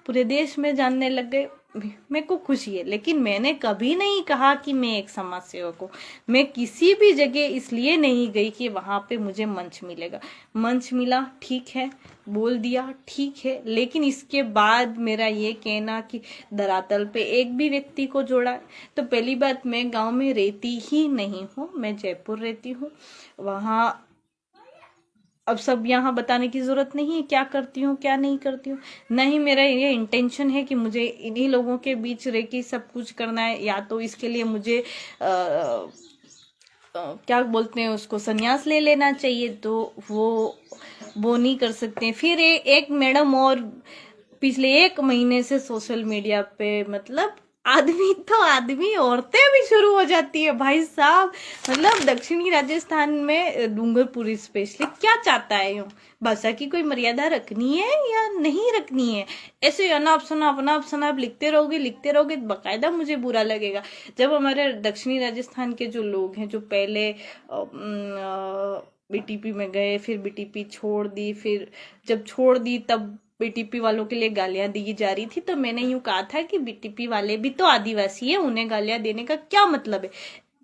पूरे देश में जानने लग गए, मेरे को खुशी है। लेकिन मैंने कभी नहीं कहा कि मैं एक समाज सेवक हूँ। मैं किसी भी जगह इसलिए नहीं गई कि वहां पे मुझे मंच मिलेगा। मंच मिला, ठीक है, बोल दिया, ठीक है, लेकिन इसके बाद मेरा ये कहना कि धरातल पे एक भी व्यक्ति को जोड़ा है। तो पहली बात, मैं गांव में रहती ही नहीं हूँ, मैं जयपुर रहती हूँ। वहां अब सब यहाँ बताने की जरूरत नहीं है क्या करती हूँ क्या नहीं करती हूँ। नहीं, मेरा ये इंटेंशन है कि मुझे इन्हीं लोगों के बीच रह के सब कुछ करना है, या तो इसके लिए मुझे क्या बोलते हैं उसको, संन्यास ले लेना चाहिए, तो वो नहीं कर सकते। फिर एक मैडम और पिछले 1 महीने से सोशल मीडिया पे मतलब आदमी तो आदमी, औरतें भी शुरू हो जाती है भाई साहब। मतलब दक्षिणी राजस्थान में डूंगरपुरी स्पेशली क्या चाहता है यूं, भाषा की कोई मर्यादा रखनी है या नहीं रखनी है? ऐसे अनाप शनाप लिखते रहोगे बकायदा मुझे बुरा लगेगा। जब हमारे दक्षिणी राजस्थान के जो लोग हैं, जो पहले बीटीपी में गए, फिर बीटीपी छोड़ दी, फिर जब छोड़ दी तब बीटीपी वालों के लिए गालियां दी जा रही थी, तो मैंने यूं कहा था कि बीटीपी वाले भी तो आदिवासी है, उन्हें गालियां देने का क्या मतलब है?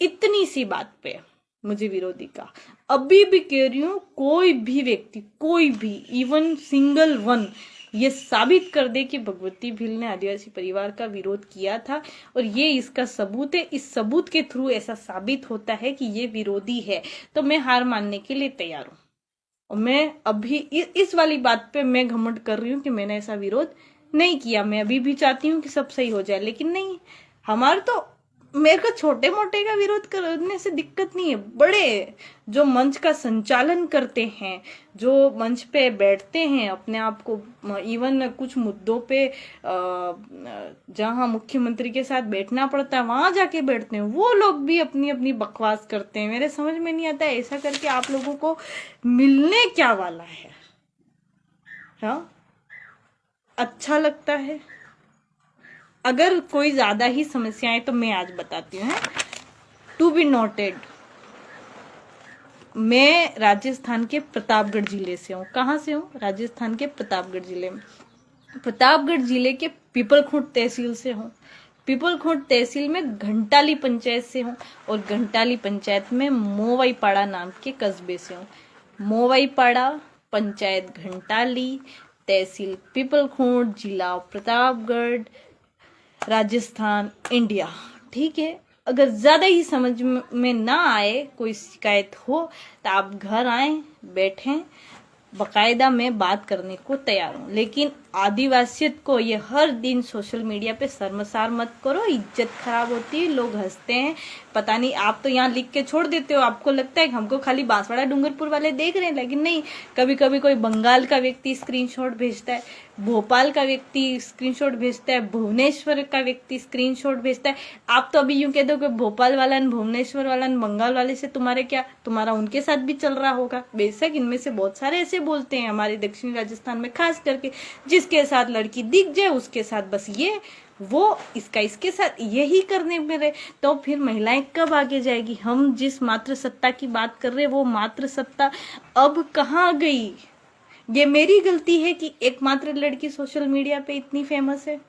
इतनी सी बात पे मुझे विरोधी का अभी भी कह रही हूँ, कोई भी व्यक्ति, कोई भी, इवन सिंगल वन ये साबित कर दे कि भगवती भील ने आदिवासी परिवार का विरोध किया था, और ये इसका सबूत है, इस सबूत के थ्रू ऐसा साबित होता है कि ये विरोधी है, तो मैं हार मानने के लिए तैयार हूं। और मैं अभी इस वाली बात पे मैं घमंड कर रही हूँ कि मैंने ऐसा विरोध नहीं किया। मैं अभी भी चाहती हूँ कि सब सही हो जाए, लेकिन नहीं, हमारे तो, मेरे को छोटे मोटे का विरोध करने से दिक्कत नहीं है, बड़े जो मंच का संचालन करते हैं, जो मंच पे बैठते हैं, अपने आप को इवन कुछ मुद्दों पे जहां मुख्यमंत्री के साथ बैठना पड़ता है वहां जाके बैठते हैं, वो लोग भी अपनी अपनी बकवास करते हैं। मेरे समझ में नहीं आता ऐसा करके आप लोगों को मिलने क्या वाला है? हाँ, अच्छा लगता है? अगर कोई ज्यादा ही समस्याएं तो मैं आज बताती हूँ, टू बी नोटेड। मैं राजस्थान के प्रतापगढ़ जिले से हूँ। कहाँ से हूँ? राजस्थान के प्रतापगढ़ जिले में। प्रतापगढ़ जिले के पीपलखुंट तहसील से हूँ। पीपलखुंट तहसील में घंटाली पंचायत से हूँ, और घंटाली पंचायत में मोवाईपाड़ा नाम के कस्बे से हूँ। मोवाईपाड़ा, पंचायत घंटाली, तहसील पीपलखुंट, जिला प्रतापगढ़, राजस्थान, इंडिया। ठीक है, अगर ज्यादा ही समझ में ना आए, कोई शिकायत हो तो आप घर आए, बैठें, बकायदा मैं बात करने को तैयार हूँ। लेकिन आदिवासियत को ये हर दिन सोशल मीडिया पे शर्मसार मत करो, इज्जत खराब होती है, लोग हंसते हैं। पता नहीं, आप तो यहाँ लिख के छोड़ देते हो, आपको लगता है कि हमको खाली बांसवाड़ा डूंगरपुर वाले देख रहे हैं, लेकिन नहीं, कभी कभी कोई बंगाल का व्यक्ति स्क्रीनशॉट भेजता है, भोपाल का व्यक्ति स्क्रीनशॉट भेजता है, भुवनेश्वर का व्यक्ति स्क्रीनशॉट भेजता है। आप तो अभी यूं कह दो कि भोपाल वाला, भुवनेश्वर वाला, बंगाल वाले से तुम्हारे क्या, तुम्हारा उनके साथ भी चल रहा होगा। बेशक इनमें से बहुत सारे ऐसे बोलते हैं हमारे दक्षिणी राजस्थान में, खास करके जिसके साथ लड़की दिख जाए उसके साथ बस ये वो, इसका इसके साथ यही करने में रहे, तो फिर महिलाएं कब आगे जाएगी? हम जिस मातृ सत्ता की बात कर रहे हैं, वो मातृ सत्ता अब कहाँ गई? ये मेरी गलती है कि एकमात्र लड़की सोशल मीडिया पे इतनी फेमस है।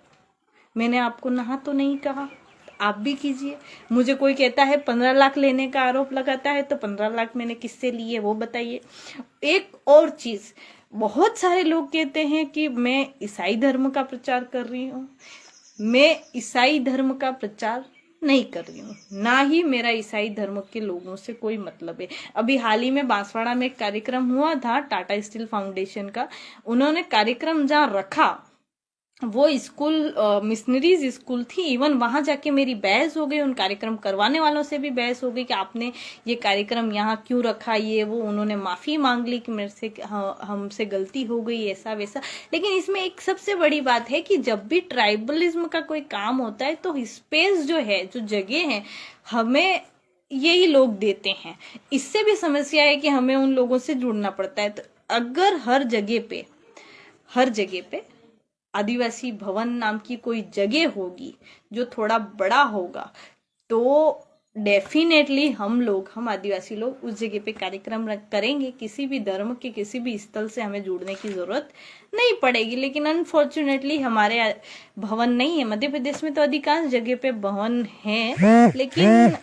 मैंने आपको नहा तो नहीं कहा, आप भी कीजिए। मुझे कोई कहता है 15 लाख लेने का आरोप लगाता है, तो 15 लाख मैंने किससे लिए वो बताइए। एक और चीज, बहुत सारे लोग कहते हैं कि मैं ईसाई धर्म का प्रचार कर रही हूँ। मैं ईसाई धर्म का प्रचार नहीं कर रही हूँ, ना ही मेरा ईसाई धर्म के लोगों से कोई मतलब है। अभी हाल ही में बांसवाड़ा में एक कार्यक्रम हुआ था टाटा स्टील फाउंडेशन का, उन्होंने कार्यक्रम जहाँ रखा वो स्कूल मिशनरीज स्कूल थी। इवन वहां जाके मेरी बहस हो गई, उन कार्यक्रम करवाने वालों से भी बहस हो गई कि आपने ये कार्यक्रम यहाँ क्यों रखा, ये वो। उन्होंने माफी मांग ली कि मेरे से हमसे गलती हो गई, ऐसा वैसा। लेकिन इसमें एक सबसे बड़ी बात है कि जब भी ट्राइबलिज्म का कोई काम होता है तो स्पेस जो है, जो जगह है, हमें यही लोग देते हैं। इससे भी समस्या है कि हमें उन लोगों से जुड़ना पड़ता है। तो अगर हर जगह पे आदिवासी भवन नाम की कोई जगह होगी जो थोड़ा बड़ा होगा, तो डेफिनेटली हम आदिवासी लोग उस जगह पे कार्यक्रम करेंगे। किसी भी धर्म के किसी भी स्थल से हमें जुड़ने की जरूरत नहीं पड़ेगी। लेकिन अनफॉर्चुनेटली हमारे भवन नहीं है। मध्य प्रदेश में तो अधिकांश जगह पे भवन है, लेकिन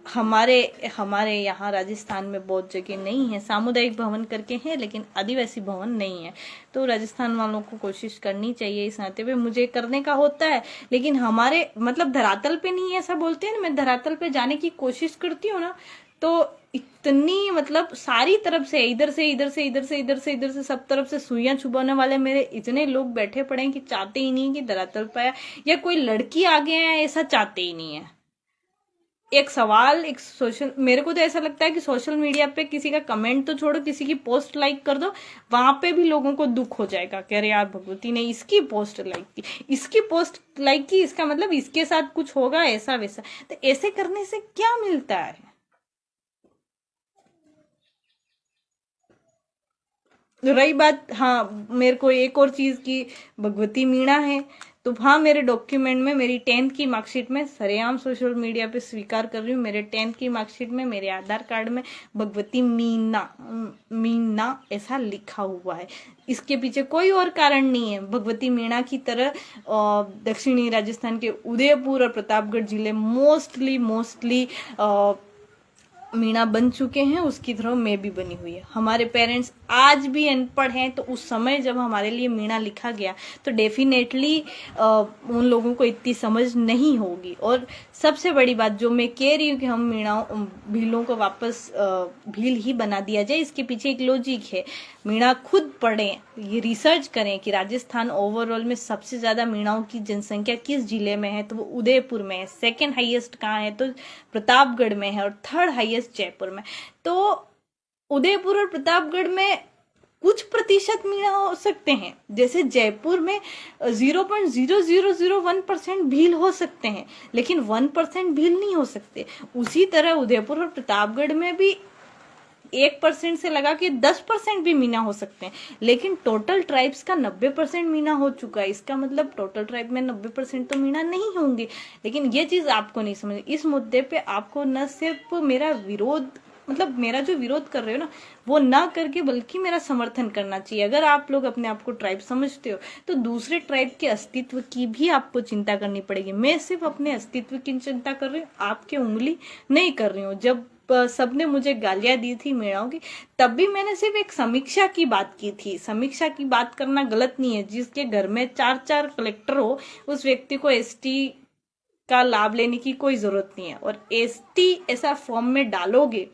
हमारे यहाँ राजस्थान में बहुत जगह नहीं है। सामुदायिक भवन करके हैं, लेकिन आदिवासी भवन नहीं है। तो राजस्थान वालों को कोशिश करनी चाहिए इस नाते पे। मुझे करने का होता है, लेकिन हमारे मतलब धरातल पे नहीं है, ऐसा बोलते हैं ना। मैं धरातल पे जाने की कोशिश करती हूँ ना, तो इतनी मतलब सारी तरफ से, इधर से सब तरफ से सुइयां चुभाने वाले मेरे इतने लोग बैठे पड़े हैं कि चाहते ही नहीं कि धरातल पे या कोई लड़की आगे आए, ऐसा चाहते ही नहीं है। एक सवाल, एक सोशल, मेरे को तो ऐसा लगता है कि सोशल मीडिया पे किसी का कमेंट तो छोड़ो, किसी की पोस्ट लाइक कर दो, वहां पे भी लोगों को दुख हो जाएगा कि अरे यार भगवती ने इसकी पोस्ट लाइक की, इसकी पोस्ट लाइक की, इसका मतलब इसके साथ कुछ होगा ऐसा वैसा। तो ऐसे करने से क्या मिलता है? रही बात, हाँ मेरे को एक और चीज की, भगवती मीणा है, तो हाँ मेरे डॉक्यूमेंट में, मेरी 10th की मार्कशीट में, सरेआम सोशल मीडिया पे स्वीकार कर रही हूँ, मेरे 10th की मार्कशीट में, मेरे आधार कार्ड में भगवती मीना, मीना ऐसा लिखा हुआ है। इसके पीछे कोई और कारण नहीं है। भगवती मीणा की तरह दक्षिणी राजस्थान के उदयपुर और प्रतापगढ़ जिले मोस्टली मोस्टली मीणा बन चुके हैं, उसकी तरह मैं भी बनी हुई है। हमारे पेरेंट्स आज भी अनपढ़ हैं, तो उस समय जब हमारे लिए मीणा लिखा गया तो डेफिनेटली उन लोगों को इतनी समझ नहीं होगी। और सबसे बड़ी बात जो मैं कह रही हूँ कि हम मीणाओं भीलों को वापस भील ही बना दिया जाए, इसके पीछे एक लॉजिक है। मीणा खुद पढ़ें, ये रिसर्च करें कि राजस्थान ओवरऑल में सबसे ज्यादा मीणाओं की जनसंख्या किस जिले में है, तो वो उदयपुर में है। सेकंड हाईएस्ट कहाँ है, तो प्रतापगढ़ में है। और थर्ड हाईएस्ट जयपुर में। तो उदयपुर और प्रतापगढ़ में कुछ प्रतिशत मीणा हो सकते हैं, जैसे जयपुर में 0.0001% भील हो सकते हैं, लेकिन 1% भील नहीं हो सकते। उसी तरह उदयपुर और प्रतापगढ़ में भी 1% से लगा के 10% भी मीना हो सकते हैं, लेकिन टोटल ट्राइब्स का 90% मीना हो चुका है। इसका मतलब टोटल ट्राइब में 90% तो मीना नहीं होंगे। लेकिन ये चीज आपको नहीं समझ, इस मुद्दे पे आपको न सिर्फ मेरा विरोध, मतलब मेरा जो विरोध कर रहे हो ना, वो ना करके बल्कि मेरा समर्थन करना चाहिए। अगर आप लोग अपने आप को ट्राइब समझते हो तो दूसरे ट्राइब के अस्तित्व की भी आपको चिंता करनी पड़ेगी। मैं सिर्फ अपने अस्तित्व की चिंता कर रही हूँ, आपके उंगली नहीं कर रही हूँ। जब सबने मुझे गालियां दी थी मीणाओं की, तब भी मैंने सिर्फ एक समीक्षा की बात की थी। समीक्षा की बात करना गलत नहीं है। जिसके घर में 4-4 कलेक्टर हो, उस व्यक्ति को एसटी का लाभ लेने की कोई जरूरत नहीं है। और एसटी ऐसा फॉर्म में डालोगे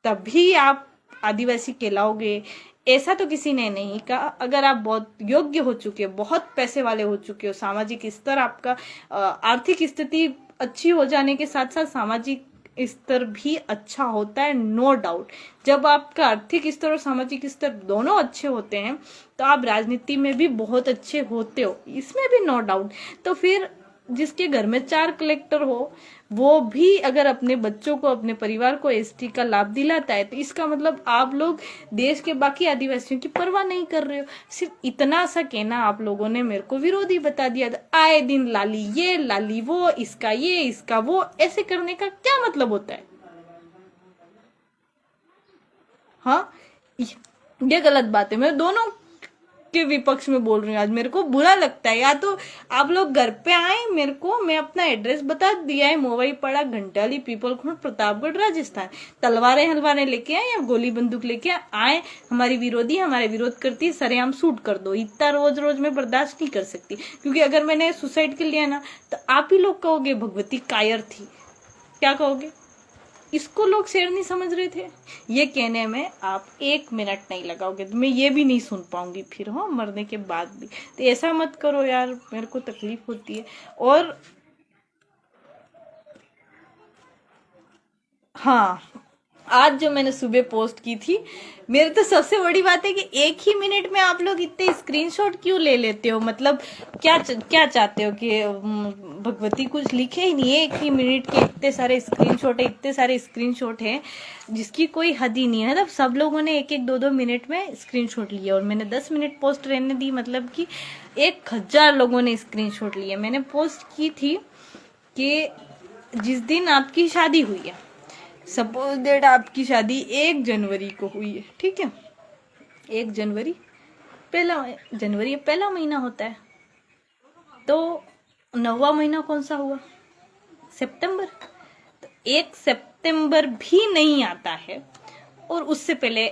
तभी आप आदिवासी कहलाओगे, ऐसा तो किसी ने नहीं कहा। अगर आप बहुत योग्य हो चुके हो, बहुत पैसे वाले हो चुके हो, सामाजिक स्तर आपका, आर्थिक स्थिति अच्छी हो जाने के साथ साथ सामाजिक स्तर भी अच्छा होता है, नो डाउट। जब आपका आर्थिक स्तर और सामाजिक स्तर दोनों अच्छे होते हैं तो आप राजनीति में भी बहुत अच्छे होते हो, इसमें भी नो डाउट। तो फिर जिसके घर में 4 कलेक्टर हो, वो भी अगर अपने बच्चों को, अपने परिवार को एसटी का लाभ दिलाता है, तो इसका मतलब आप लोग देश के बाकी आदिवासियों की परवाह नहीं कर रहे हो। सिर्फ इतना सा कहना आप लोगों ने मेरे को विरोधी बता दिया। आए दिन लाली ये लाली वो, इसका ये इसका वो, ऐसे करने का क्या मतलब होता है? हाँ, ये गलत बात है। मैं दोनों के विपक्ष में बोल रही हूँ। आज मेरे को बुरा लगता है। या तो आप लोग घर पे आए, मेरे को, मैं अपना एड्रेस बता दिया है, मोवाई पड़ा, घंटाली, पीपल खुंड, प्रतापगढ़, राजस्थान। तलवारें हलवारें लेके आए या गोली बंदूक लेके आए, हमारी विरोधी हमारे विरोध करती है, सरेआम शूट कर दो। इतना रोज रोज मैं बर्दाश्त नहीं कर सकती। क्योंकि अगर मैंने सुसाइड कर लिया ना, तो आप ही लोग कहोगे भगवती कायर थी। क्या कहोगे? इसको लोग शेर नहीं समझ रहे थे। ये कहने में आप 1 मिनट नहीं लगाओगे तो मैं ये भी नहीं सुन पाऊंगी फिर, हो मरने के बाद भी। तो ऐसा मत करो यार, मेरे को तकलीफ होती है। और हाँ, आज जो मैंने सुबह पोस्ट की थी, मेरे तो सबसे बड़ी बात है कि 1 ही मिनट में आप लोग इतने स्क्रीनशॉट क्यों ले लेते हो? मतलब क्या चाहते हो कि भगवती कुछ लिखे ही नहीं है? 1 ही मिनट के इतने सारे स्क्रीनशॉट है, इतने सारे स्क्रीनशॉट है जिसकी कोई हद ही नहीं है। मतलब सब लोगों ने 1-1, 2-2 मिनट में स्क्रीनशॉट लिया, और मैंने 10 मिनट पोस्ट रहने दी, मतलब कि 1000 लोगों ने स्क्रीनशॉट लिए। मैंने पोस्ट की थी कि जिस दिन आपकी शादी हुई है, सपोज डेट आपकी शादी 1 जनवरी को हुई है, ठीक है? 1 जनवरी, पहला जनवरी पहला महीना होता है, तो 9वां महीना कौन सा हुआ? सितंबर। तो 1 सितंबर भी नहीं आता है और उससे पहले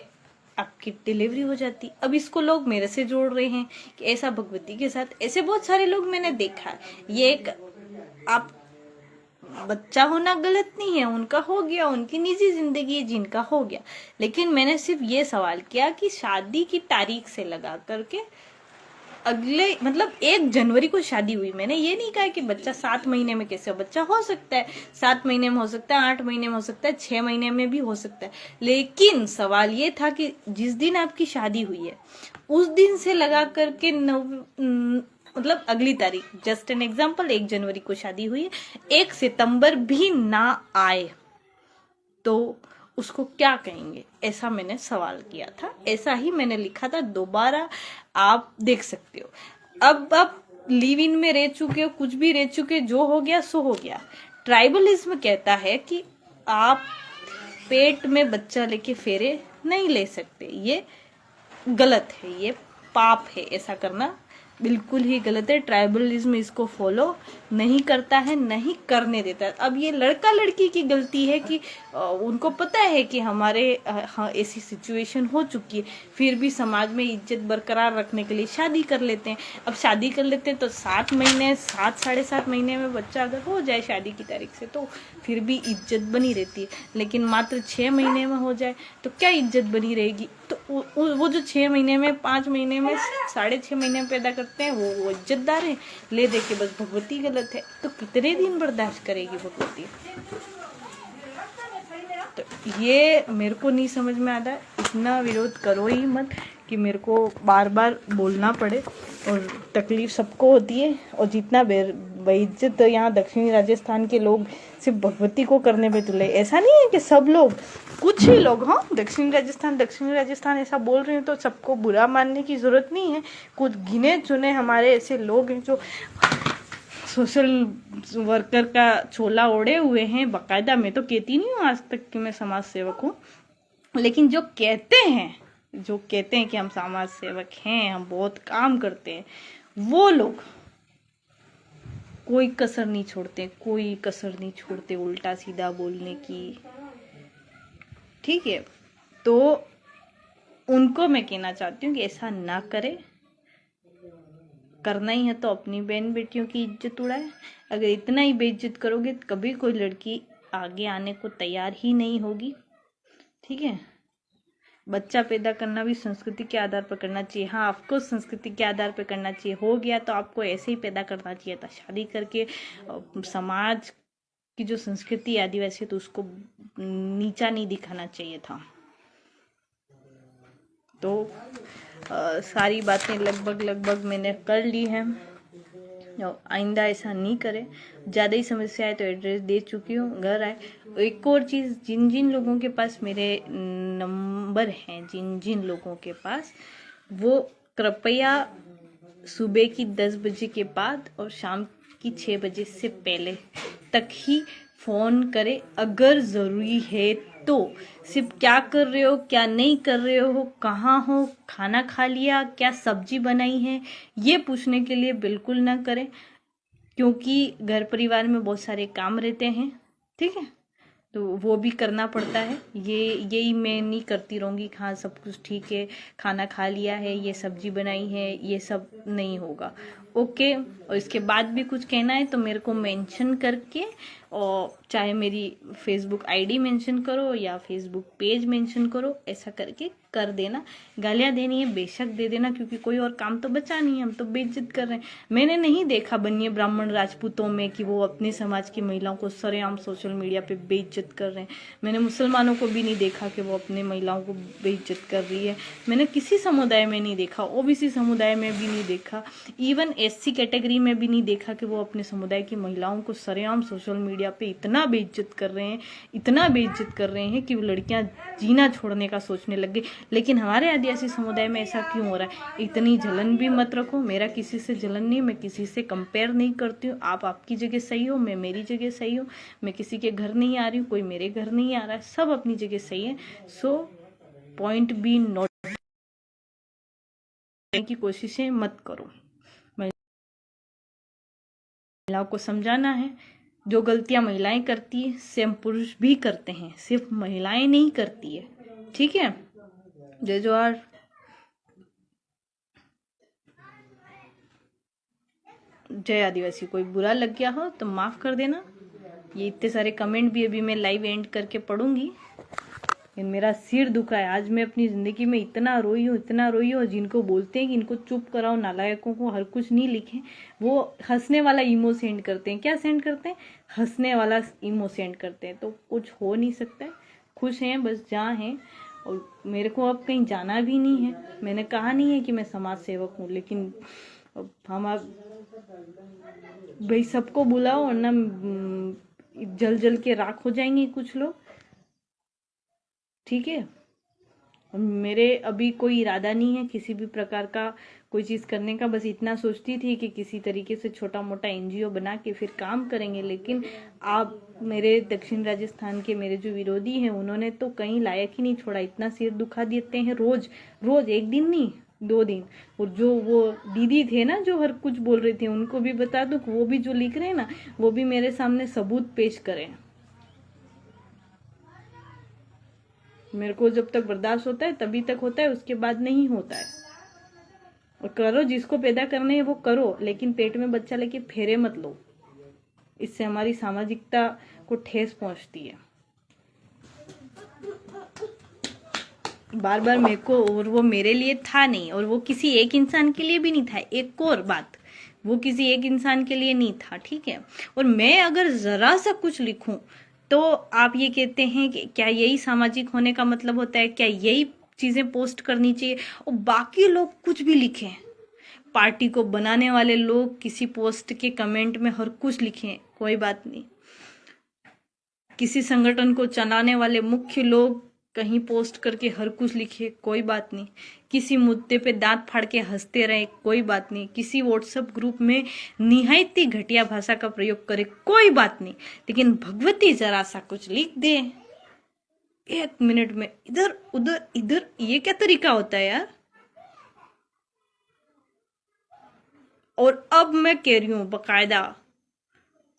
आपकी डिलीवरी हो जाती। अब इसको लोग मेरे से जोड़ रहे हैं कि ऐसा भगवती के साथ, ऐसे बहुत सारे लोग मैंने देखा है। ये एक, आप, बच्चा होना गलत नहीं है, उनका हो गया, उनकी निजी जिंदगी है, जिनका हो गया। लेकिन मैंने सिर्फ ये सवाल किया कि शादी की तारीख से लगा करके अगले मतलब 1 जनवरी को शादी हुई, मैंने ये नहीं कहा कि बच्चा 7 महीने में कैसे हो, बच्चा हो सकता है 7 महीने में, हो सकता है 8 महीने में, हो सकता है 6 महीने में भी हो सकता है। लेकिन सवाल ये था कि जिस दिन आपकी शादी हुई है उस दिन से लगा करके मतलब अगली तारीख, जस्ट एन एग्जाम्पल, 1 जनवरी को शादी हुई है, 1 सितंबर भी ना आए तो उसको क्या कहेंगे? ऐसा मैंने सवाल किया था, ऐसा ही मैंने लिखा था, दोबारा आप देख सकते हो। अब आप लिव इन में रह चुके हो, कुछ भी रह चुके, जो हो गया सो हो गया। ट्राइबलिज्म कहता है कि आप पेट में बच्चा लेके फेरे नहीं ले सकते, ये गलत है, ये पाप है, ऐसा करना बिल्कुल ही गलत है। ट्राइबलिज्म इसको फॉलो नहीं करता है, नहीं करने देता है। अब ये लड़का लड़की की गलती है कि उनको पता है कि हमारे हाँ ऐसी सिचुएशन हो चुकी है, फिर भी समाज में इज्जत बरकरार रखने के लिए शादी कर लेते हैं। अब शादी कर लेते हैं तो 7 महीने, 7 साढ़े 7 महीने में बच्चा अगर हो जाए शादी की तारीख से तो फिर भी इज्जत बनी रहती है। लेकिन मात्र 6 महीने में हो जाए तो क्या इज्जत बनी रहेगी? तो वो जो 6 महीने में, 5 महीने में, 6.5 महीने में पैदा करते हैं वो इज्जतदार है। ले दे के बस भगवती गलत है, तो कितने दिन बर्दाश्त करेगी भगवती? तो ये मेरे को नहीं समझ में आता है। इतना विरोध करो ही मत कि मेरे को बार बार बोलना पड़े, और तकलीफ सबको होती है। और जितना बेइज्जत तो यहाँ दक्षिणी राजस्थान के लोग सिर्फ भगवती को करने पे तुले, ऐसा नहीं है कि सब लोग, कुछ ही लोग, हाँ दक्षिणी राजस्थान ऐसा बोल रहे हैं तो सबको बुरा मानने की जरूरत नहीं है। कुछ गिने चुने हमारे ऐसे लोग हैं जो सोशल वर्कर का छोला ओढ़े हुए हैं बाकायदा। मैं तो कहती नहीं हूँ आज तक कि मैं समाज सेवक हूँ, लेकिन जो कहते हैं कि हम समाज सेवक हैं, हम बहुत काम करते हैं, वो लोग कोई कसर नहीं छोड़ते उल्टा सीधा बोलने की। ठीक है, तो उनको मैं कहना चाहती हूँ कि ऐसा ना करे। करना ही है तो अपनी बहन बेटियों की इज्जत उड़ाए। अगर इतना ही बेइज्जत करोगे तो कभी कोई लड़की आगे आने को तैयार ही नहीं होगी। ठीक है, बच्चा पैदा करना भी संस्कृति के आधार पर करना चाहिए। हाँ, आपको संस्कृति के आधार पर करना चाहिए। हो गया तो आपको ऐसे ही पैदा करना चाहिए था, शादी करके समाज की जो संस्कृति आदिवासी तो उसको नीचा नहीं दिखाना चाहिए था। तो सारी बातें लगभग मैंने कर ली हैं। आइंदा ऐसा नहीं करें। ज़्यादा ही समस्या है तो एड्रेस दे चुकी हूँ, घर आए। एक और चीज़, जिन लोगों के पास मेरे नंबर हैं, जिन लोगों के पास, वो कृपया सुबह की 10 बजे के बाद और शाम की 6 बजे से पहले तक ही फ़ोन करें अगर ज़रूरी है तो। सिर्फ क्या कर रहे हो, क्या नहीं कर रहे हो, कहाँ हो, खाना खा लिया, क्या सब्जी बनाई है, ये पूछने के लिए बिल्कुल ना करें, क्योंकि घर परिवार में बहुत सारे काम रहते हैं। ठीक है, तो वो भी करना पड़ता है। यही मैं नहीं करती रहूँगी, हाँ सब कुछ ठीक है, खाना खा लिया है, ये सब्जी बनाई है, ये सब नहीं होगा। ओके, और इसके बाद भी कुछ कहना है तो मेरे को मेंशन करके, और चाहे मेरी फेसबुक आईडी मेंशन करो या फेसबुक पेज मेंशन करो, ऐसा करके कर देना। गालियाँ देनी है बेशक दे देना, क्योंकि कोई और काम तो बचा नहीं है, हम तो बेइज्जत कर रहे हैं। मैंने नहीं देखा बनिए ब्राह्मण राजपूतों में कि वो अपने समाज की महिलाओं को सरेआम सोशल मीडिया पे बेइज्जत कर रहे हैं। मैंने मुसलमानों को भी नहीं देखा कि वो अपने महिलाओं को बेइज्जत कर रही है। मैंने किसी समुदाय में नहीं देखा, ओबीसी समुदाय में भी नहीं देखा, इवन एससी कैटेगरी में भी नहीं देखा कि वो अपने समुदाय की महिलाओं को सरेआम सोशल मीडिया पे इतना बेइज्जत कर रहे हैं कि वो लड़कियां जीना छोड़ने का सोचने लग गई। लेकिन हमारे आदिवासी समुदाय में ऐसा क्यों हो रहा है? इतनी जलन भी मत रखो। मेरा किसी से जलन नहीं, मैं किसी से कंपेयर नहीं करती हूँ। आप आपकी जगह सही हो, मैं मेरी जगह सही हूँ। मैं किसी के घर नहीं आ रही हूँ, कोई मेरे घर नहीं आ रहा है, सब अपनी जगह सही है। सो पॉइंट बी नोट की कोशिशें मत करो। महिलाओं को समझाना है, जो गलतियां महिलाएं करती है सेम पुरुष भी करते हैं, सिर्फ महिलाएं नहीं करती है। ठीक है, जय जोहार। जय आदिवासी। कोई बुरा लग गया हो तो माफ कर देना। ये इतने सारे कमेंट भी अभी मैं लाइव एंड करके पढ़ूंगी। मेरा सिर दुखा है। आज मैं अपनी ज़िंदगी में इतना रोई हूँ। जिनको बोलते हैं कि इनको चुप कराओ, नालायकों को हर कुछ नहीं लिखें, वो हंसने वाला इमो सेंड करते हैं। क्या सेंड करते हैं? हंसने वाला इमो सेंड करते हैं। तो कुछ हो नहीं सकता है। खुश हैं बस जहाँ हैं। और मेरे को अब कहीं जाना भी नहीं है। मैंने कहा नहीं है कि मैं समाज सेवक हूँ, लेकिन हम अब भाई सबको बुलाओ, वरना जल के राख हो जाएंगे कुछ लोग। ठीक है, मेरे अभी कोई इरादा नहीं है किसी भी प्रकार का कोई चीज़ करने का। बस इतना सोचती थी कि किसी तरीके से छोटा मोटा एनजीओ बना के फिर काम करेंगे। लेकिन आप मेरे दक्षिण राजस्थान के मेरे जो विरोधी हैं, उन्होंने तो कहीं लायक ही नहीं छोड़ा। इतना सिर दुखा देते हैं रोज रोज, एक दिन नहीं 2 दिन। और जो वो दीदी थे ना जो हर कुछ बोल रहे थे, उनको भी बता दूं वो भी जो लिख रहे हैं ना, वो भी मेरे सामने सबूत पेश करें। मेरे को जब तक बर्दाश्त होता है तभी तक होता है, उसके बाद नहीं होता है। और करो, जिसको पैदा करने है वो करो, लेकिन पेट में बच्चा लेके फेरे मत लो। इससे हमारी सामाजिकता को ठेस पहुंचती है। बार बार मेरे को, और वो मेरे लिए था नहीं, और वो किसी एक इंसान के लिए भी नहीं था। एक और बात, वो किसी एक इंसान के लिए नहीं था, ठीक है। और मैं अगर जरा सा कुछ लिखूं तो आप ये कहते हैं कि क्या यही सामाजिक होने का मतलब होता है? क्या यही चीजें पोस्ट करनी चाहिए? और बाकी लोग कुछ भी लिखें, पार्टी को बनाने वाले लोग किसी पोस्ट के कमेंट में हर कुछ लिखें, कोई बात नहीं। किसी संगठन को चलाने वाले मुख्य लोग कहीं पोस्ट करके हर कुछ लिखे, कोई बात नहीं। किसी मुद्दे पे दांत फाड़ के हंसते रहे, कोई बात नहीं। किसी व्हाट्सएप ग्रुप में निहायत ही घटिया भाषा का प्रयोग करे, कोई बात नहीं। लेकिन भगवती जरा सा कुछ लिख दे 1 मिनट में, इधर उधर इधर, ये क्या तरीका होता है यार? और अब मैं कह रही हूं बकायदा,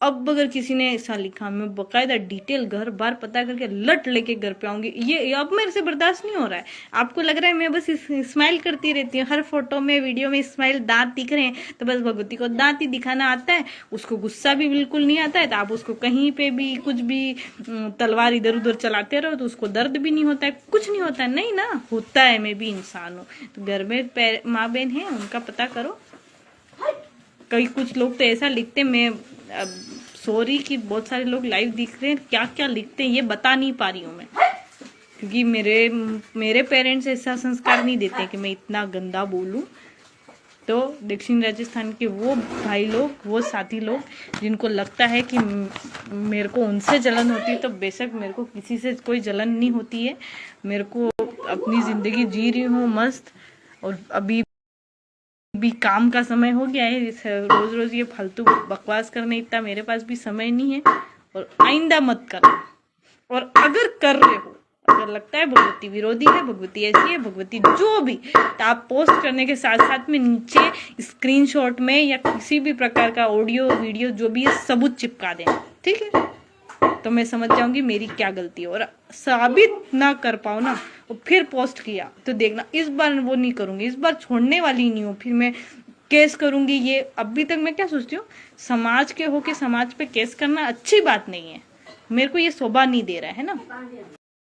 अब अगर किसी ने ऐसा लिखा, मैं बकायदा डिटेल घर बार पता करके लट लेके घर पे आऊंगी। ये अब मेरे से बर्दाश्त नहीं हो रहा है। आपको लग रहा है मैं बस स्माइल करती रहती हूँ, हर फोटो में वीडियो में स्माइल, दांत दिख रहे हैं तो बस भगवती को दांत ही दिखाना आता है। उसको गुस्सा भी बिल्कुल नहीं आता है, तो आप उसको कहीं पे भी कुछ भी तलवार इधर उधर चलाते रहो तो उसको दर्द भी नहीं होता है, कुछ नहीं होता है। नहीं ना, होता है, मैं भी इंसान हूँ। तो घर में माँ बहन है, उनका पता करो। कई कुछ लोग तो ऐसा लिखते, मैं सॉरी कि बहुत सारे लोग लाइव दिख रहे हैं, क्या क्या लिखते हैं ये बता नहीं पा रही हूँ मैं, क्योंकि मेरे पेरेंट्स ऐसा संस्कार नहीं देते कि मैं इतना गंदा बोलूँ। तो दक्षिण राजस्थान के वो भाई लोग, वो साथी लोग जिनको लगता है कि मेरे को उनसे जलन होती है, तो बेशक मेरे को किसी से कोई जलन नहीं होती है। मेरे को अपनी जिंदगी जी रही हूँ मस्त। और अभी भी काम का समय हो गया है, रोज रोज ये फालतू बकवास करने इतना मेरे पास भी समय नहीं है। और आइंदा मत करना। और अगर कर रहे हो, अगर लगता है भगवती विरोधी है, भगवती ऐसी है, भगवती जो भी, तो आप पोस्ट करने के साथ साथ में नीचे स्क्रीनशॉट में या किसी भी प्रकार का ऑडियो वीडियो जो भी है सबूत चिपका दें, ठीक है। तो मैं समझ जाऊंगी मेरी क्या गलती है। और साबित ना कर पाओ ना, और फिर पोस्ट किया तो देखना, इस बार वो नहीं करूंगी, इस बार छोड़ने वाली नहीं हूँ। फिर मैं केस करूंगी। ये अभी तक मैं क्या सोचती हूँ, समाज के हो के समाज पे केस करना अच्छी बात नहीं है। मेरे को ये शोभा नहीं दे रहा है ना।